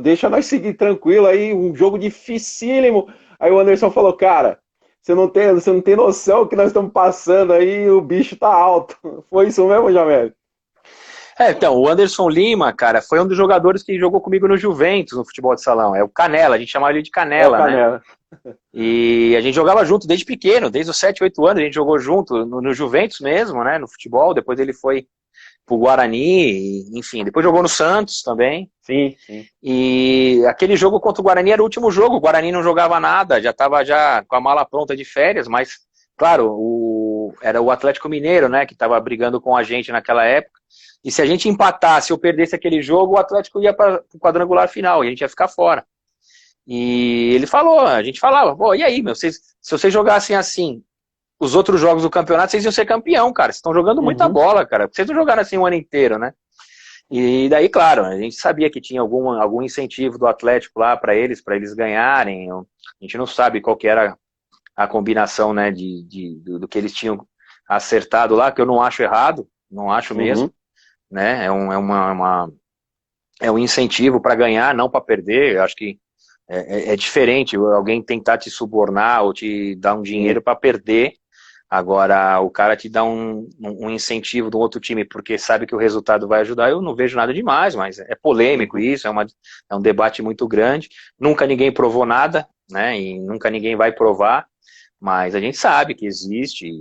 deixa nós seguir tranquilo aí, um jogo dificílimo. Aí o Anderson falou, cara, você não tem noção que nós estamos passando aí, o bicho tá alto. Foi isso mesmo, Jamel? Então, o Anderson Lima, cara, foi um dos jogadores que jogou comigo no Juventus, no futebol de salão. É o Canela, a gente chamava ele de É o Canela, né? Canela. E a gente jogava junto desde pequeno, desde os 7, 8 anos, a gente jogou junto no Juventus mesmo, né? No futebol, depois ele foi pro Guarani, enfim, depois jogou no Santos também. Sim, sim. E aquele jogo contra o Guarani era o último jogo, o Guarani não jogava nada, já estava já com a mala pronta de férias, mas, claro, era o Atlético Mineiro, né, que estava brigando com a gente naquela época, e se a gente empatasse ou perdesse aquele jogo, o Atlético ia para o quadrangular final, e a gente ia ficar fora. E ele falou, a gente falava, pô, e aí, meu, se vocês jogassem assim, os outros jogos do campeonato, vocês iam ser campeão, cara, vocês estão jogando muita bola, cara, vocês não jogaram assim o ano inteiro, né? E daí, claro, a gente sabia que tinha algum incentivo do Atlético lá para eles ganharem. A gente não sabe qual que era a combinação, né, do que eles tinham acertado lá, que eu não acho errado, não acho mesmo, né? É um incentivo para ganhar, não para perder. Eu acho que é diferente alguém tentar te subornar ou te dar um dinheiro para perder. Agora, o cara te dá um incentivo do outro time porque sabe que o resultado vai ajudar, eu não vejo nada demais, mas é polêmico isso, é um debate muito grande. Nunca ninguém provou nada, né? E nunca ninguém vai provar, mas a gente sabe que existe.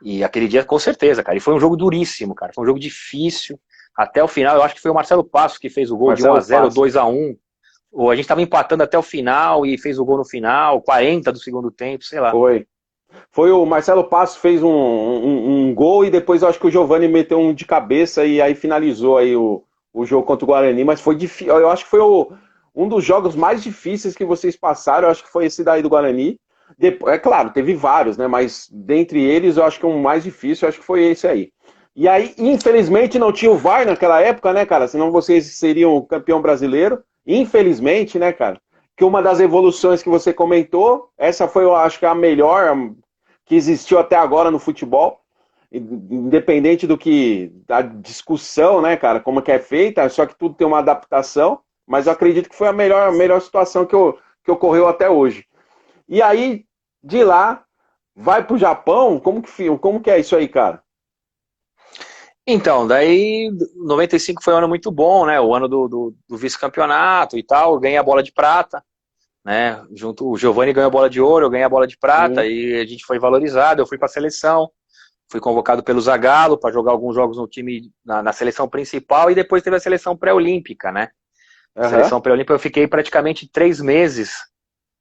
E aquele dia, com certeza, cara. E foi um jogo duríssimo, cara. Foi um jogo difícil. Até o final, eu acho que foi o Marcelo Passo que fez o gol Marcelo de 1-0, Passo. 2-1. Ou a gente estava empatando até o final e fez o gol no final, 40 do segundo tempo, sei lá. Foi o Marcelo Passo fez um gol e depois eu acho que o Giovani meteu um de cabeça e aí finalizou aí o jogo contra o Guarani, mas foi difícil, eu acho que foi um dos jogos mais difíceis que vocês passaram, eu acho que foi esse daí do Guarani. Depois, é claro, teve vários, né, mas dentre eles eu acho que o mais difícil eu acho que foi esse aí. E aí, infelizmente, não tinha o VAR naquela época, né, cara? Senão vocês seriam o campeão brasileiro. Infelizmente, né, cara? Que uma das evoluções que você comentou, essa foi, eu acho que a melhor que existiu até agora no futebol, independente da discussão, né, cara, como que é feita, só que tudo tem uma adaptação, mas eu acredito que foi a melhor situação que ocorreu até hoje. E aí, de lá, vai pro Japão, como que é isso aí, cara? Então, daí 95 foi um ano muito bom, né? O ano do vice-campeonato e tal. Eu ganhei a bola de prata, né? O Giovani ganhou a bola de ouro, eu ganhei a bola de prata e a gente foi valorizado. Eu fui para a seleção, fui convocado pelo Zagallo para jogar alguns jogos no time, na seleção principal e depois teve a seleção pré-olímpica, né? A seleção pré-olímpica eu fiquei praticamente 3 meses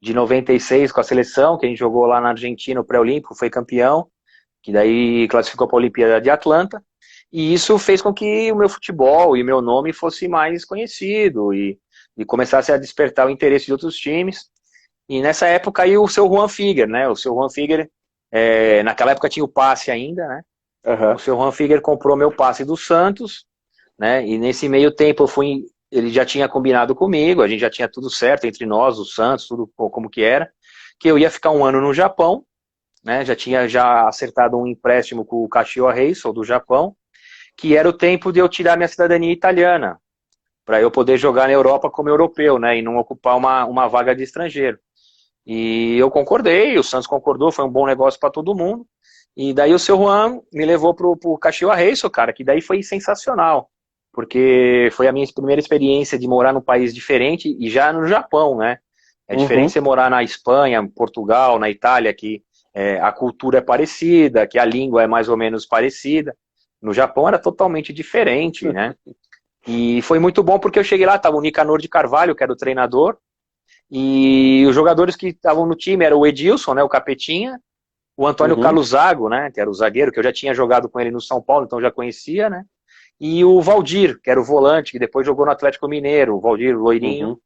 de 96 com a seleção, que a gente jogou lá na Argentina, o pré-olímpico, foi campeão, que daí classificou para a Olimpíada de Atlanta. E isso fez com que o meu futebol e meu nome fosse mais conhecido e começasse a despertar o interesse de outros times. E nessa época aí o seu Juan Figuer, né? O seu Juan Figuer, naquela época tinha o passe ainda, né? O seu Juan Figuer comprou meu passe do Santos, né? E nesse meio tempo ele já tinha combinado comigo, a gente já tinha tudo certo entre nós, o Santos, tudo como que era, que eu ia ficar 1 ano no Japão, né? Já tinha acertado um empréstimo com o Kashiwa Reysol do Japão, que era o tempo de eu tirar minha cidadania italiana, para eu poder jogar na Europa como europeu, né, e não ocupar uma vaga de estrangeiro. E eu concordei, o Santos concordou, foi um bom negócio para todo mundo, e daí o seu Juan me levou pro Kashiwa Reysol, cara, que daí foi sensacional, porque foi a minha primeira experiência de morar num país diferente, e já no Japão, né, é diferente você morar na Espanha, Portugal, na Itália, que a cultura é parecida, que a língua é mais ou menos parecida. No Japão era totalmente diferente, né? E foi muito bom porque eu cheguei lá, tava o Nicanor de Carvalho, que era o treinador, e os jogadores que estavam no time eram o Edilson, né, o Capetinha, o Antônio Carlos Zago, né, que era o zagueiro, que eu já tinha jogado com ele no São Paulo, então já conhecia, né? E o Valdir, que era o volante, que depois jogou no Atlético Mineiro, o Valdir loirinho,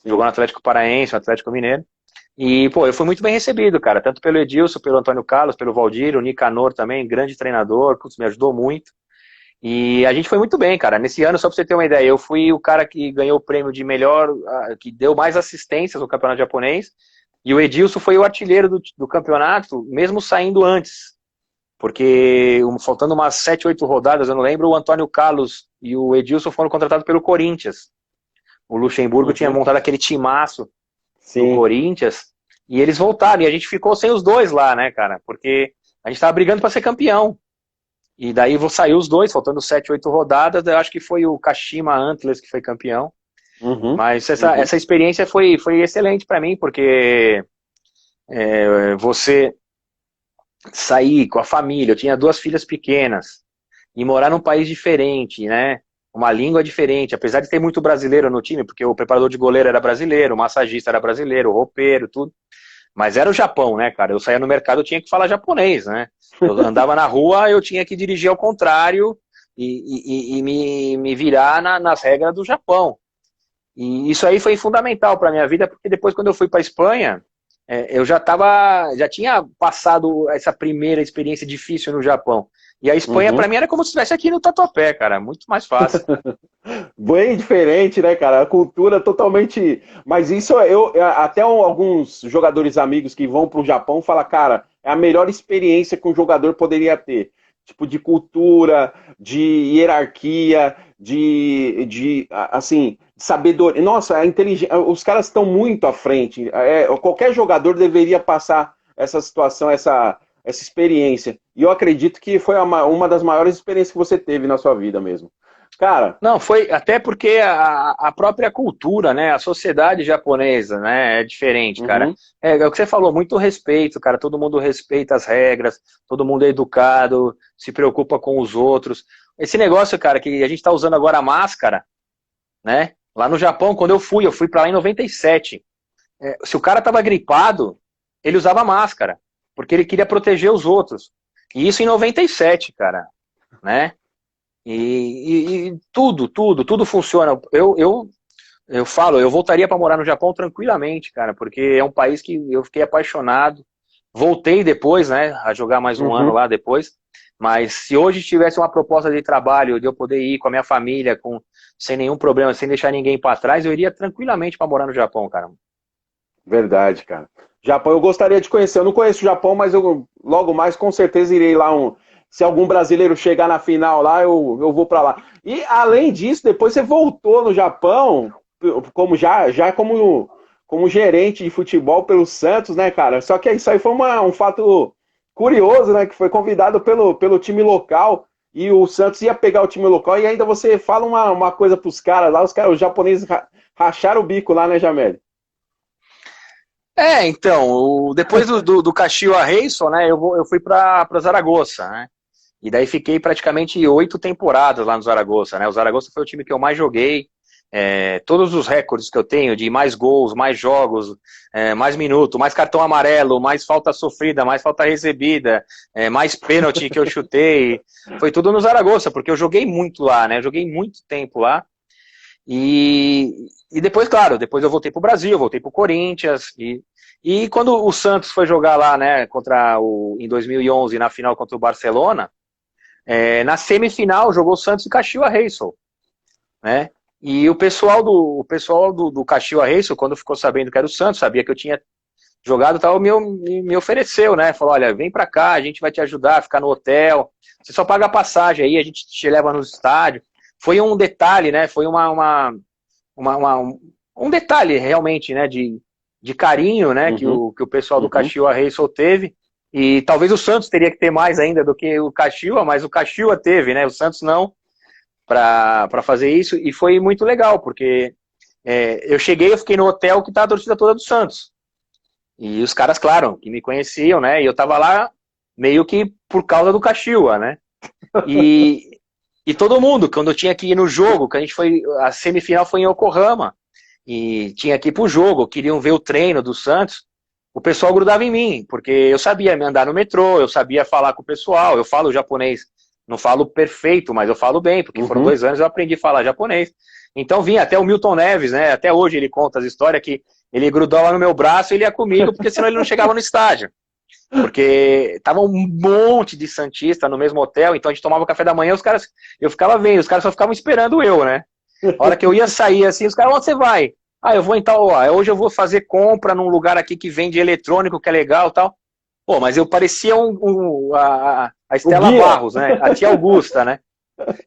jogou no Atlético Paraense, no Atlético Mineiro. E, pô, eu fui muito bem recebido, cara, tanto pelo Edilson, pelo Antônio Carlos, pelo Valdir, o Nicanor também, grande treinador, putz, me ajudou muito. E a gente foi muito bem, cara. Nesse ano, só pra você ter uma ideia, eu fui o cara que ganhou o prêmio de melhor, que deu mais assistências no campeonato japonês, e o Edilson foi o artilheiro do campeonato, mesmo saindo antes. Porque faltando umas 7, 8 rodadas, eu não lembro, o Antônio Carlos e o Edilson foram contratados pelo Corinthians. O Luxemburgo tinha montado aquele timaço do Corinthians, e eles voltaram, e a gente ficou sem os dois lá, né, cara? Porque a gente tava brigando para ser campeão. E daí saiu os dois, faltando 7, 8 rodadas, eu acho que foi o Kashima Antlers que foi campeão. Mas essa experiência foi excelente para mim, porque você sair com a família, eu tinha 2 filhas pequenas, e morar num país diferente, né? Uma língua diferente, apesar de ter muito brasileiro no time, porque o preparador de goleiro era brasileiro, o massagista era brasileiro, o roupeiro, tudo. Mas era o Japão, né, cara? Eu saía no mercado, eu tinha que falar japonês, né? Eu andava na rua, eu tinha que dirigir ao contrário e me virar nas regras do Japão. E isso aí foi fundamental para minha vida, porque depois, quando eu fui para a Espanha, eu já tinha passado essa primeira experiência difícil no Japão. E a Espanha, para mim, era como se estivesse aqui no Tatuapé, cara. Muito mais fácil. Bem diferente, né, cara? A cultura totalmente. Mas isso até alguns jogadores amigos que vão para o Japão falam, cara, é a melhor experiência que um jogador poderia ter. Tipo, de cultura, de hierarquia, assim, sabedoria. Nossa, os caras estão muito à frente. Qualquer jogador deveria passar essa situação, essa experiência. E eu acredito que foi uma das maiores experiências que você teve na sua vida mesmo. Cara... Não, foi até porque a própria cultura, né, a sociedade japonesa, né, é diferente, cara. É o que você falou, muito respeito, cara, todo mundo respeita as regras, todo mundo é educado, se preocupa com os outros. Esse negócio, cara, que a gente tá usando agora a máscara, né, lá no Japão, quando eu fui pra lá em 97, se o cara tava gripado, ele usava máscara, porque ele queria proteger os outros. E isso em 97, cara, né? E tudo funciona. Eu falo, eu voltaria para morar no Japão tranquilamente, cara, porque é um país que eu fiquei apaixonado. Voltei depois, né, a jogar mais um ano lá depois. Mas se hoje tivesse uma proposta de trabalho, de eu poder ir com a minha família, sem nenhum problema, sem deixar ninguém para trás, eu iria tranquilamente para morar no Japão, cara. Verdade, cara. Japão, eu gostaria de conhecer. Eu não conheço o Japão, mas eu logo mais com certeza irei lá. Se algum brasileiro chegar na final lá, eu vou para lá. E além disso, depois você voltou no Japão, como como gerente de futebol pelo Santos, né, cara? Só que isso aí foi um fato curioso, né? Que foi convidado pelo time local. E o Santos ia pegar o time local. E ainda você fala uma coisa pros caras lá, os japoneses racharam o bico lá, né, Jamel? Então, depois do Kashiwa Reysol, né, eu fui para Zaragoza, né, e daí fiquei praticamente 8 temporadas lá no Zaragoza, né, o Zaragoza foi o time que eu mais joguei, todos os recordes que eu tenho de mais gols, mais jogos, mais minutos, mais cartão amarelo, mais falta sofrida, mais falta recebida, mais pênalti que eu chutei, foi tudo no Zaragoza, porque eu joguei muito lá, né, eu joguei muito tempo lá. E depois, claro, depois eu voltei pro Brasil, voltei pro Corinthians, e quando o Santos foi jogar lá, né, em 2011, na final contra o Barcelona, na semifinal jogou Santos e Kashiwa Reysol, né, e o pessoal do Kashiwa Reysol, quando ficou sabendo que era o Santos, sabia que eu tinha jogado, tal, me ofereceu, né, falou, olha, vem pra cá, a gente vai te ajudar a ficar no hotel, você só paga a passagem aí, a gente te leva no estádio. Foi um detalhe, né? Foi um detalhe realmente, né? De carinho, né? Que o pessoal do Kashiwa Reysol teve. E talvez o Santos teria que ter mais ainda do que o Kashiwa, mas o Kashiwa teve, né? O Santos não, para fazer isso. E foi muito legal, porque eu fiquei no hotel que tá a torcida toda do Santos. E os caras, claro, que me conheciam, né? E eu tava lá meio que por causa do Kashiwa, né? E todo mundo, quando eu tinha que ir no jogo, que a semifinal foi em Yokohama, e tinha que ir pro jogo, queriam ver o treino do Santos, o pessoal grudava em mim, porque eu sabia me andar no metrô, eu sabia falar com o pessoal, eu falo japonês, não falo perfeito, mas eu falo bem, porque foram 2 anos eu aprendi a falar japonês. Então vinha até o Milton Neves, né, até hoje ele conta as histórias que ele grudava no meu braço e ele ia comigo, porque senão ele não chegava no estádio. Porque tava um monte de santista no mesmo hotel, então a gente tomava café da manhã, eu ficava vendo, os caras só ficavam esperando eu, né? A hora que eu ia sair assim, os caras, onde você vai? Ah, eu vou em tal, ó, hoje eu vou fazer compra num lugar aqui que vende eletrônico, que é legal e tal. Pô, mas eu parecia a O Estela guia. Barros, né? A tia Augusta, né?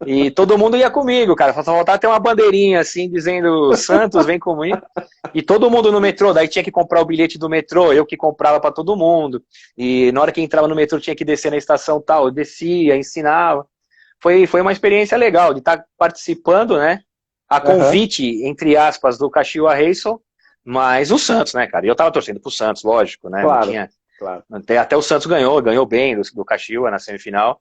E todo mundo ia comigo, cara. Só faltava ter uma bandeirinha assim, dizendo Santos, vem comigo. E todo mundo no metrô, daí tinha que comprar o bilhete do metrô, eu que comprava para todo mundo. E na hora que entrava no metrô tinha que descer na estação tal, eu descia, ensinava. Foi uma experiência legal de estar participando, né? A Aham, convite, entre aspas, do Caxiwa Reysol, mas o Santos, né, cara? E eu tava torcendo pro Santos, lógico, né? Não claro, tinha. claro. Até o Santos ganhou bem do Caxiwa na semifinal.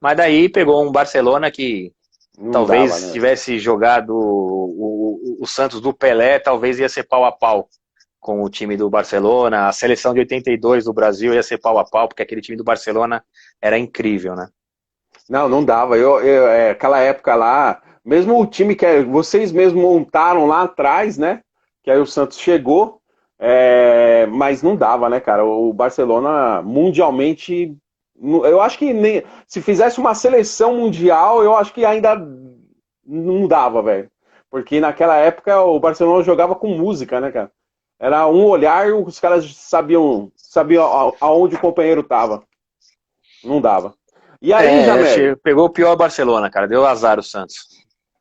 Mas daí pegou um Barcelona que Não dava, talvez né? tivesse jogado o Santos do Pelé, talvez ia ser pau a pau com o time do Barcelona. A seleção de 82 do Brasil ia ser pau a pau, porque aquele time do Barcelona era incrível, né? Não, não dava. Aquela época lá, mesmo o time que vocês mesmos montaram lá atrás, né? Que aí o Santos chegou, mas não dava, né, cara? O Barcelona mundialmente, eu acho que nem se fizesse uma seleção mundial, eu acho que ainda não dava, velho. Porque naquela época o Barcelona jogava com música, né, cara? Era um olhar e os caras sabiam aonde o companheiro tava. Não dava. E aí, Jamel? Pegou o pior Barcelona, cara. Deu azar o Santos.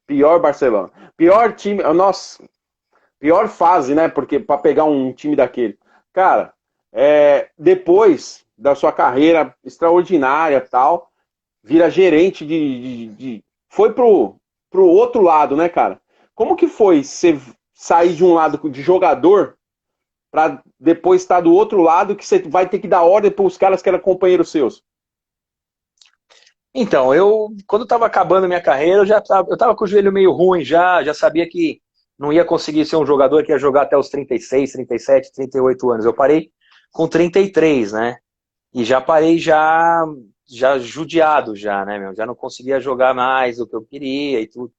Pior Barcelona. Pior time. Nossa, pior fase, né? Porque para pegar um time daquele. Cara, depois da sua carreira extraordinária tal, vira gerente foi pro outro lado, né, cara? Como que foi você sair de um lado de jogador para depois estar do outro lado que você vai ter que dar ordem para os caras que eram companheiros seus? Então, quando estava acabando minha carreira, eu tava com o joelho meio ruim já sabia que não ia conseguir ser um jogador que ia jogar até os 36, 37, 38 anos. Eu parei com 33, né? E já parei já judiado já, né, meu? Já não conseguia jogar mais o que eu queria e tudo.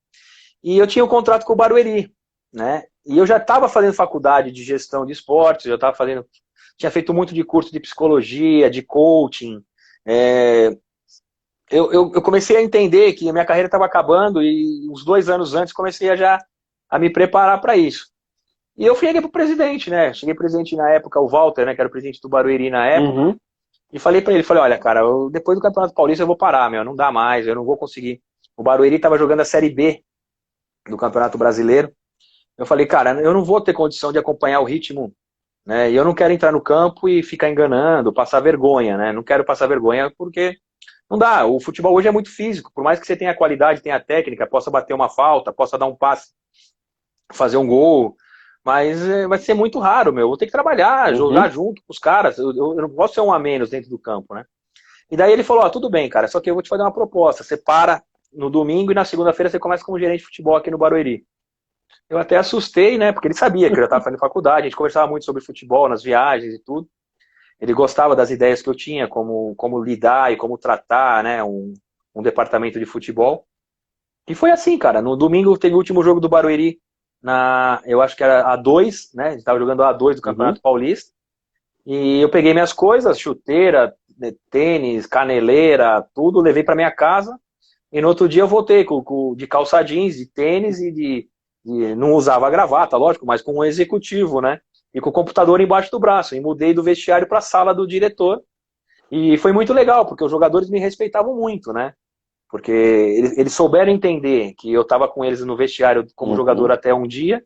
E eu tinha um contrato com o Barueri, né? E eu já estava fazendo faculdade de gestão de esportes, eu estava fazendo, tinha feito muito de curso de psicologia, de coaching. É, eu comecei a entender que a minha carreira estava acabando e uns 2 anos antes comecei a me preparar para isso. E eu cheguei pro presidente, né? Cheguei pro presidente na época, o Walter, né? Que era o presidente do Barueri na época. Uhum. E falei para ele, falei, olha, cara, depois do Campeonato Paulista eu vou parar, meu, não dá mais, eu não vou conseguir. O Barueri estava jogando a Série B do Campeonato Brasileiro. Eu falei, cara, eu não vou ter condição de acompanhar o ritmo, né? E eu não quero entrar no campo e ficar enganando, passar vergonha, né? Não quero passar vergonha porque não dá. O futebol hoje é muito físico. Por mais que você tenha qualidade, tenha técnica, possa bater uma falta, possa dar um passe, fazer um gol, mas vai ser muito raro, meu. Eu vou ter que trabalhar, jogar Uhum. junto com os caras. Eu não posso ser um a menos dentro do campo, né? E daí ele falou, tudo bem, cara, só que eu vou te fazer uma proposta. Você para no domingo e na segunda-feira você começa como gerente de futebol aqui no Barueri. Eu até assustei, né? Porque ele sabia que eu já estava fazendo faculdade, a gente conversava muito sobre futebol nas viagens e tudo. Ele gostava das ideias que eu tinha, como lidar e como tratar, né? Um departamento de futebol. E foi assim, cara. No domingo teve o último jogo do Barueri, eu acho que era A2, né? A gente estava jogando A2 do Uhum. Campeonato Paulista. E eu peguei minhas coisas, chuteira, tênis, caneleira, tudo, levei para minha casa. E no outro dia eu voltei de calça jeans, de tênis não usava gravata, lógico, mas com um executivo, né? E com o computador embaixo do braço. E mudei do vestiário para a sala do diretor. E foi muito legal, porque os jogadores me respeitavam muito, né? Porque eles souberam entender que eu estava com eles no vestiário como jogador Uhum. até um dia,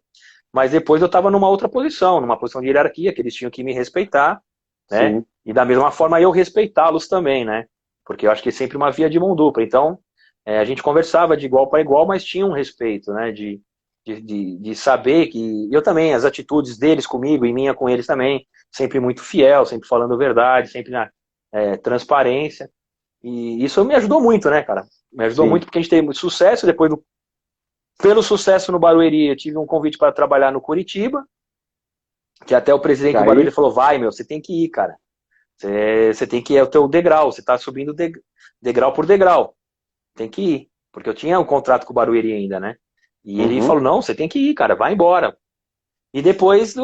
mas depois eu estava numa outra posição, numa posição de hierarquia, que eles tinham que me respeitar, né? Sim. E da mesma forma eu respeitá-los também, né? Porque eu acho que é sempre uma via de mão dupla. Então, a gente conversava de igual para igual, mas tinha um respeito, né? De saber que eu também, as atitudes deles comigo e minha com eles também, sempre muito fiel, sempre falando a verdade, sempre na transparência. E isso me ajudou muito, né, cara? Me ajudou Sim. muito porque a gente teve muito sucesso. Pelo sucesso no Barueri, eu tive um convite para trabalhar no Curitiba, que até o E presidente do Barueri aí? falou: vai, meu, você tem que ir, cara. Você tem que ir, é o teu degrau, você está subindo degrau por degrau. Tem que ir. Porque eu tinha um contrato com o Barueri ainda, né? E ele Uhum. falou: não, você tem que ir, cara, vai embora. E depois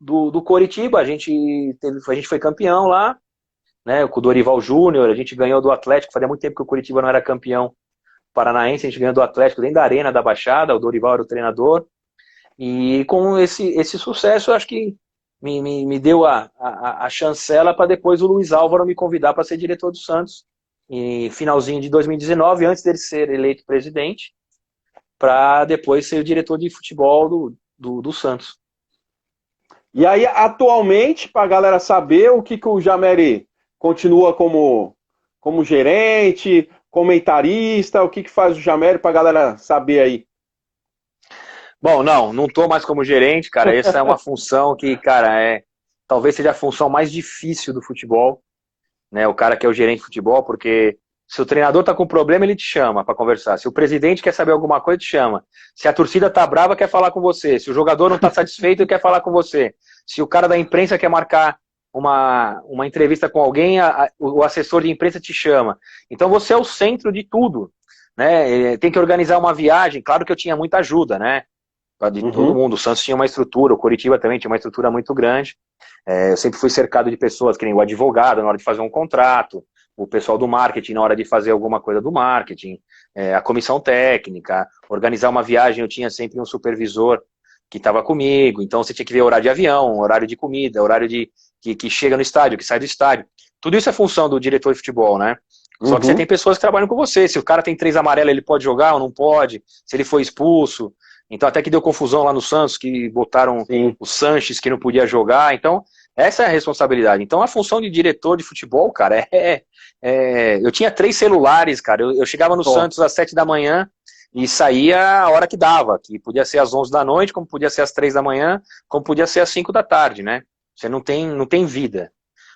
do Coritiba, a gente foi campeão lá, né, com o Dorival Júnior, a gente ganhou do Atlético, fazia muito tempo que o Coritiba não era campeão paranaense, a gente ganhou do Atlético dentro da Arena da Baixada, o Dorival era o treinador, e com esse sucesso, eu acho que me deu a chancela para depois o Luiz Álvaro me convidar para ser diretor do Santos, em finalzinho de 2019, antes dele ser eleito presidente, para depois ser o diretor de futebol do Santos. E aí, atualmente, para a galera saber, o que o Jameri continua como gerente, comentarista, o que faz o Jameri para a galera saber aí? Bom, não tô mais como gerente, cara. Essa é uma função que, cara, talvez seja a função mais difícil do futebol, né? O cara que é o gerente de futebol, porque se o treinador tá com problema, ele te chama para conversar. Se o presidente quer saber alguma coisa, te chama. Se a torcida tá brava, quer falar com você. Se o jogador não tá satisfeito, quer falar com você. Se o cara da imprensa quer marcar uma entrevista com alguém, o assessor de imprensa te chama. Então você é o centro de tudo, né? Tem que organizar uma viagem. Claro que eu tinha muita ajuda, né? De todo mundo. O Santos tinha uma estrutura, o Coritiba também tinha uma estrutura muito grande. Eu sempre fui cercado de pessoas, que nem o advogado na hora de fazer um contrato, o pessoal do marketing na hora de fazer alguma coisa do marketing, a comissão técnica, organizar uma viagem, eu tinha sempre um supervisor que estava comigo, então você tinha que ver horário de avião, horário de comida, horário que chega no estádio, que sai do estádio. Tudo isso é função do diretor de futebol, né? Só que você tem pessoas que trabalham com você. Se o cara tem 3 amarelos, ele pode jogar ou não pode? Se ele foi expulso. Então até que deu confusão lá no Santos, que botaram o Sanches, que não podia jogar. Então essa é a responsabilidade. Então a função de diretor de futebol, cara, eu tinha 3 celulares, cara. Eu chegava no Santos às 7 da manhã e saía a hora que dava, que podia ser às 11 da noite, como podia ser às 3 da manhã, como podia ser às 5 da tarde, né? Você não tem vida.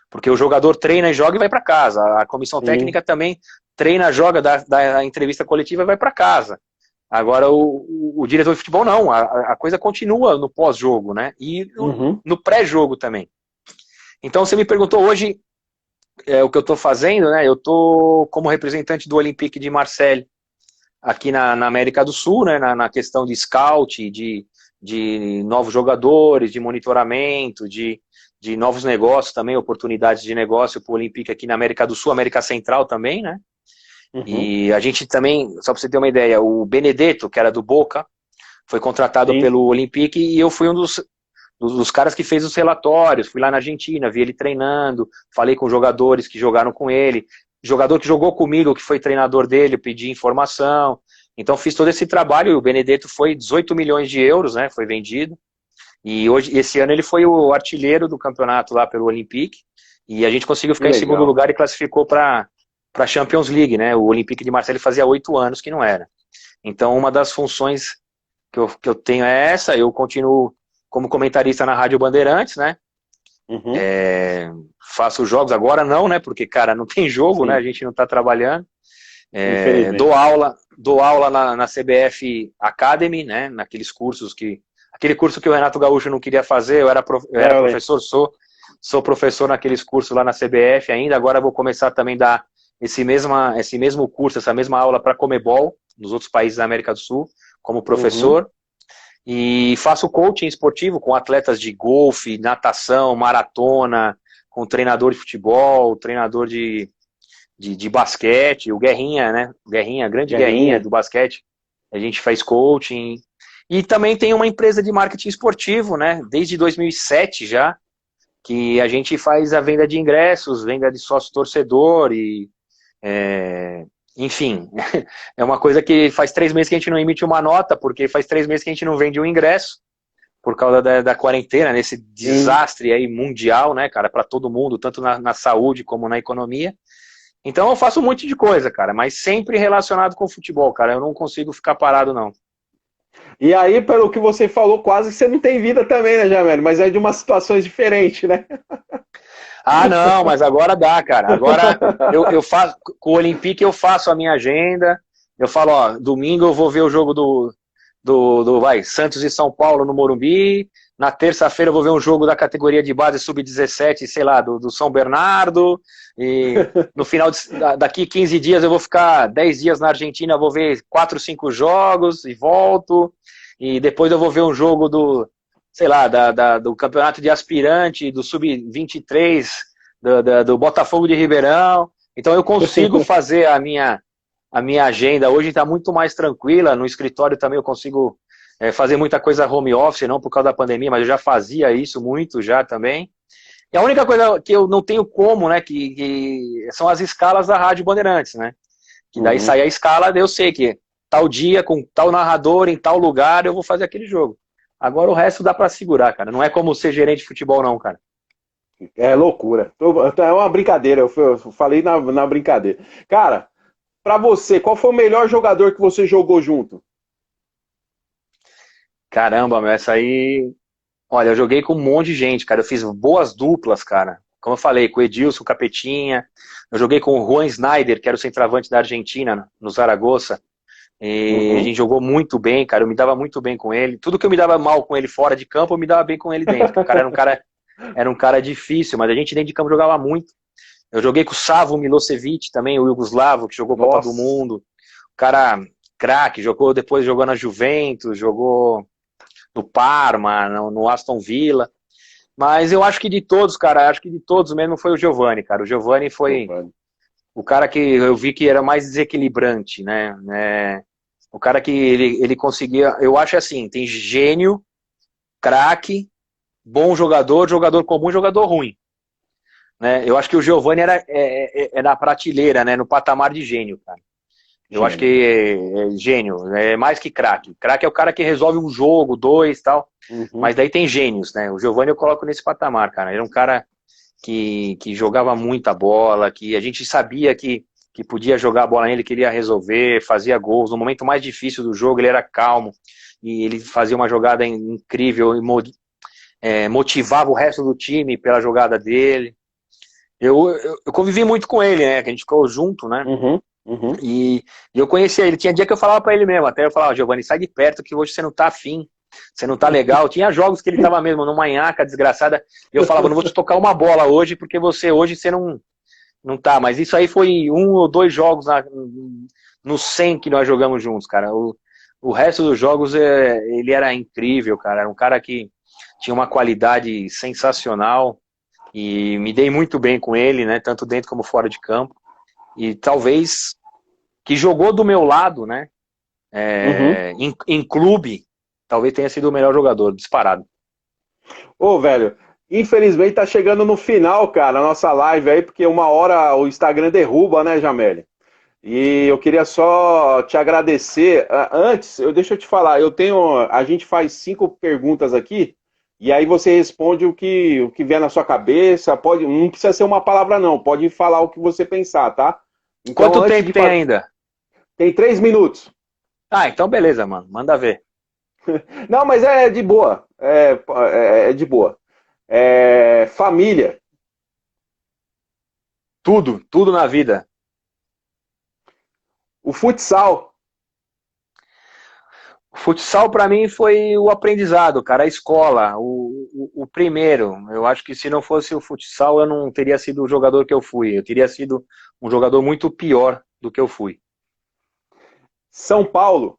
Porque o jogador treina e joga e vai para casa. A comissão técnica também treina, joga, dá entrevista coletiva e vai para casa. Agora, o diretor de futebol não, a coisa continua no pós-jogo, né? E no pré-jogo também. Então, você me perguntou hoje o que eu estou fazendo, né? Eu estou como representante do Olympique de Marseille aqui na América do Sul, né? Na questão de scout, de novos jogadores, de monitoramento, de novos negócios também, oportunidades de negócio para o Olympique aqui na América do Sul, América Central também, né? E a gente também, só para você ter uma ideia, o Benedetto, que era do Boca, foi contratado pelo Olympique e eu fui um dos caras que fez os relatórios, fui lá na Argentina, vi ele treinando, falei com jogadores que jogaram com ele, jogador que jogou comigo, que foi treinador dele, pedi informação, então fiz todo esse trabalho e o Benedetto foi 18 milhões de euros, né, foi vendido, e esse ano ele foi o artilheiro do campeonato lá pelo Olympique, e a gente conseguiu ficar em segundo lugar e classificou para a Champions League, né? O Olympique de Marseille fazia 8 anos que não era. Então, uma das funções que eu tenho é essa. Eu continuo como comentarista na Rádio Bandeirantes, né? Faço jogos agora não, né? Porque, cara, não tem jogo, né? A gente não está trabalhando. Dou aula na CBF Academy, né? Naqueles cursos aquele curso que o Renato Gaúcho não queria fazer, eu era professor, sou professor naqueles cursos lá na CBF ainda. Agora vou começar também a dar esse mesmo curso, essa mesma aula para Comebol, nos outros países da América do Sul, como professor, e faço coaching esportivo com atletas de golfe, natação, maratona, com treinador de futebol, treinador de basquete, o Guerrinha, né? Grande Guerrinha do basquete, a gente faz coaching, e também tem uma empresa de marketing esportivo, né? Desde 2007 já, que a gente faz a venda de ingressos, venda de sócio-torcedor e enfim, é uma coisa que faz 3 meses que a gente não emite uma nota, porque faz 3 meses que a gente não vende um ingresso, por causa da quarentena, nesse desastre aí mundial, né, cara, para todo mundo, tanto na saúde como na economia. Então eu faço um monte de coisa, cara, mas sempre relacionado com o futebol, cara, eu não consigo ficar parado, não. E aí, pelo que você falou, quase que você não tem vida também, né, Jamel? Mas é de umas situações diferentes, né? Ah, não, mas agora dá, cara. Agora eu faço, com o Olympique eu faço a minha agenda, eu falo, ó, domingo eu vou ver o jogo do Santos e São Paulo no Morumbi, na terça-feira eu vou ver um jogo da categoria de base sub-17, sei lá, do São Bernardo, e no final, daqui 15 dias eu vou ficar 10 dias na Argentina, vou ver 4, 5 jogos e volto, e depois eu vou ver um jogo sei lá, do campeonato de aspirante, do Sub-23, do Botafogo de Ribeirão. Então eu consigo fazer a minha agenda hoje está muito mais tranquila. No escritório também eu consigo fazer muita coisa home office, não por causa da pandemia, mas eu já fazia isso muito já também. E a única coisa que eu não tenho como, né, que são as escalas da Rádio Bandeirantes, né? Que daí sai a escala, eu sei que tal dia, com tal narrador, em tal lugar, eu vou fazer aquele jogo. Agora o resto dá pra segurar, cara. Não é como ser gerente de futebol, não, cara. É loucura. É uma brincadeira, eu falei na brincadeira. Cara, pra você, qual foi o melhor jogador que você jogou junto? Caramba, meu, essa aí... Olha, eu joguei com um monte de gente, cara. Eu fiz boas duplas, cara. Como eu falei, com o Edilson, Capetinha. Eu joguei com o Juan Snyder, que era o centroavante da Argentina, no Zaragoza. E a gente jogou muito bem, cara. Eu me dava muito bem com ele. Tudo que eu me dava mal com ele fora de campo, eu me dava bem com ele dentro. O cara era um cara difícil, mas a gente dentro de campo jogava muito. Eu joguei com o Savo Milosevic também, o Yugoslavo, que jogou Copa do Mundo. O cara craque, jogou na Juventus, jogou no Parma, no Aston Villa. Mas eu acho que de todos, cara, acho que de todos mesmo foi o Giovani, cara. O Giovani foi o cara que eu vi que era mais desequilibrante, né? O cara que ele conseguia... Eu acho assim, tem gênio, craque, bom jogador, jogador comum, jogador ruim. Né? Eu acho que o Giovani é na prateleira, né? No patamar de gênio, cara. Eu acho que gênio, é mais que craque. Craque é o cara que resolve um jogo, dois e tal. Mas daí tem gênios, né? O Giovani eu coloco nesse patamar, cara. Ele era um cara que jogava muita bola, que a gente sabia que podia jogar a bola nele, que ele ia resolver, fazia gols. No momento mais difícil do jogo, ele era calmo. E ele fazia uma jogada incrível e motivava o resto do time pela jogada dele. Eu convivi muito com ele, né? Que a gente ficou junto, né? E eu conhecia ele. Tinha dia que eu falava pra ele mesmo, até eu falava, Giovani, sai de perto que hoje você não tá afim, você não tá legal. Tinha jogos que ele tava mesmo numa nhaca desgraçada, e eu falava, não vou te tocar uma bola hoje, porque hoje você não tá. Mas isso aí foi 1 ou 2 jogos no 100 que nós jogamos juntos, cara. O resto dos jogos, ele era incrível, cara. Era um cara que tinha uma qualidade sensacional, e me dei muito bem com ele, né, tanto dentro como fora de campo. E talvez que jogou do meu lado, né? Em clube, talvez tenha sido o melhor jogador, disparado. Ô, velho, infelizmente tá chegando no final, cara, a nossa live aí, porque 1 hora o Instagram derruba, né, Jameli? E eu queria só te agradecer. Antes, deixa eu te falar, a gente faz 5 perguntas aqui, e aí você responde o que vier na sua cabeça. Não precisa ser uma palavra, não, pode falar o que você pensar, tá? Então, quanto tempo tem ainda? Tem 3 minutos. Ah, então beleza, mano. Manda ver. Não, mas é de boa. É de boa. Família. Tudo na vida. O futsal. O futsal para mim foi o aprendizado, cara, a escola, o primeiro. Eu acho que se não fosse o futsal eu não teria sido o jogador que eu fui. Eu teria sido um jogador muito pior do que eu fui. São Paulo.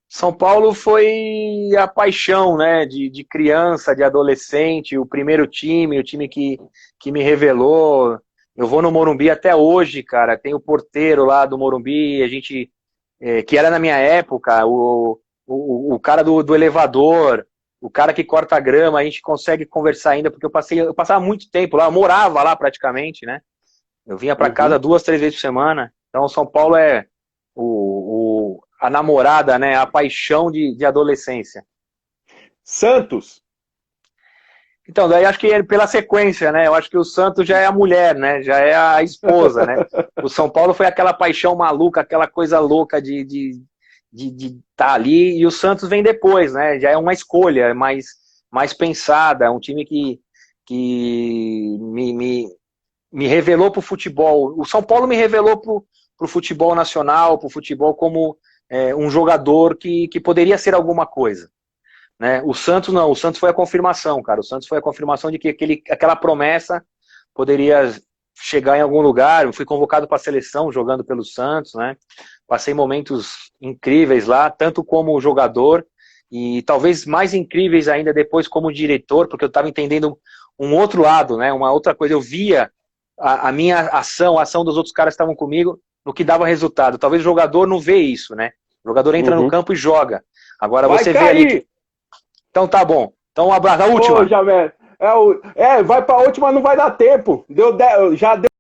São Paulo foi a paixão, né, de criança, de adolescente, o primeiro time, o time que me revelou. Eu vou no Morumbi até hoje, cara, tem o porteiro lá do Morumbi, a gente, que era na minha época, o cara do elevador, o cara que corta a grama, a gente consegue conversar ainda, porque eu passava muito tempo lá, eu morava lá praticamente, né, eu vinha para casa 2, 3 vezes por semana, então São Paulo é a namorada, né? A paixão de adolescência. Santos. Então, daí acho que é pela sequência, né? Eu acho que o Santos já é a mulher, né? Já é a esposa, né? O São Paulo foi aquela paixão maluca, aquela coisa louca de estar ali, e o Santos vem depois, né? Já é uma escolha mais pensada, é um time que me revelou pro futebol. O São Paulo me revelou pro futebol nacional, pro futebol como um jogador que poderia ser alguma coisa. Né? O Santos não, o Santos foi a confirmação, cara. O Santos foi a confirmação de que aquela promessa poderia chegar em algum lugar. Eu fui convocado para a seleção jogando pelo Santos, né? Passei momentos incríveis lá, tanto como jogador e talvez mais incríveis ainda depois como diretor, porque eu estava entendendo um outro lado, né? Uma outra coisa. Eu via a minha ação, a ação dos outros caras que estavam comigo, no que dava resultado. Talvez o jogador não vê isso, né? O jogador entra no campo e joga. Agora Vai você cair. vê ali que... Então tá bom. Então um abraço. A última. Ô, Jamé, vai pra última, não vai dar tempo. Já deu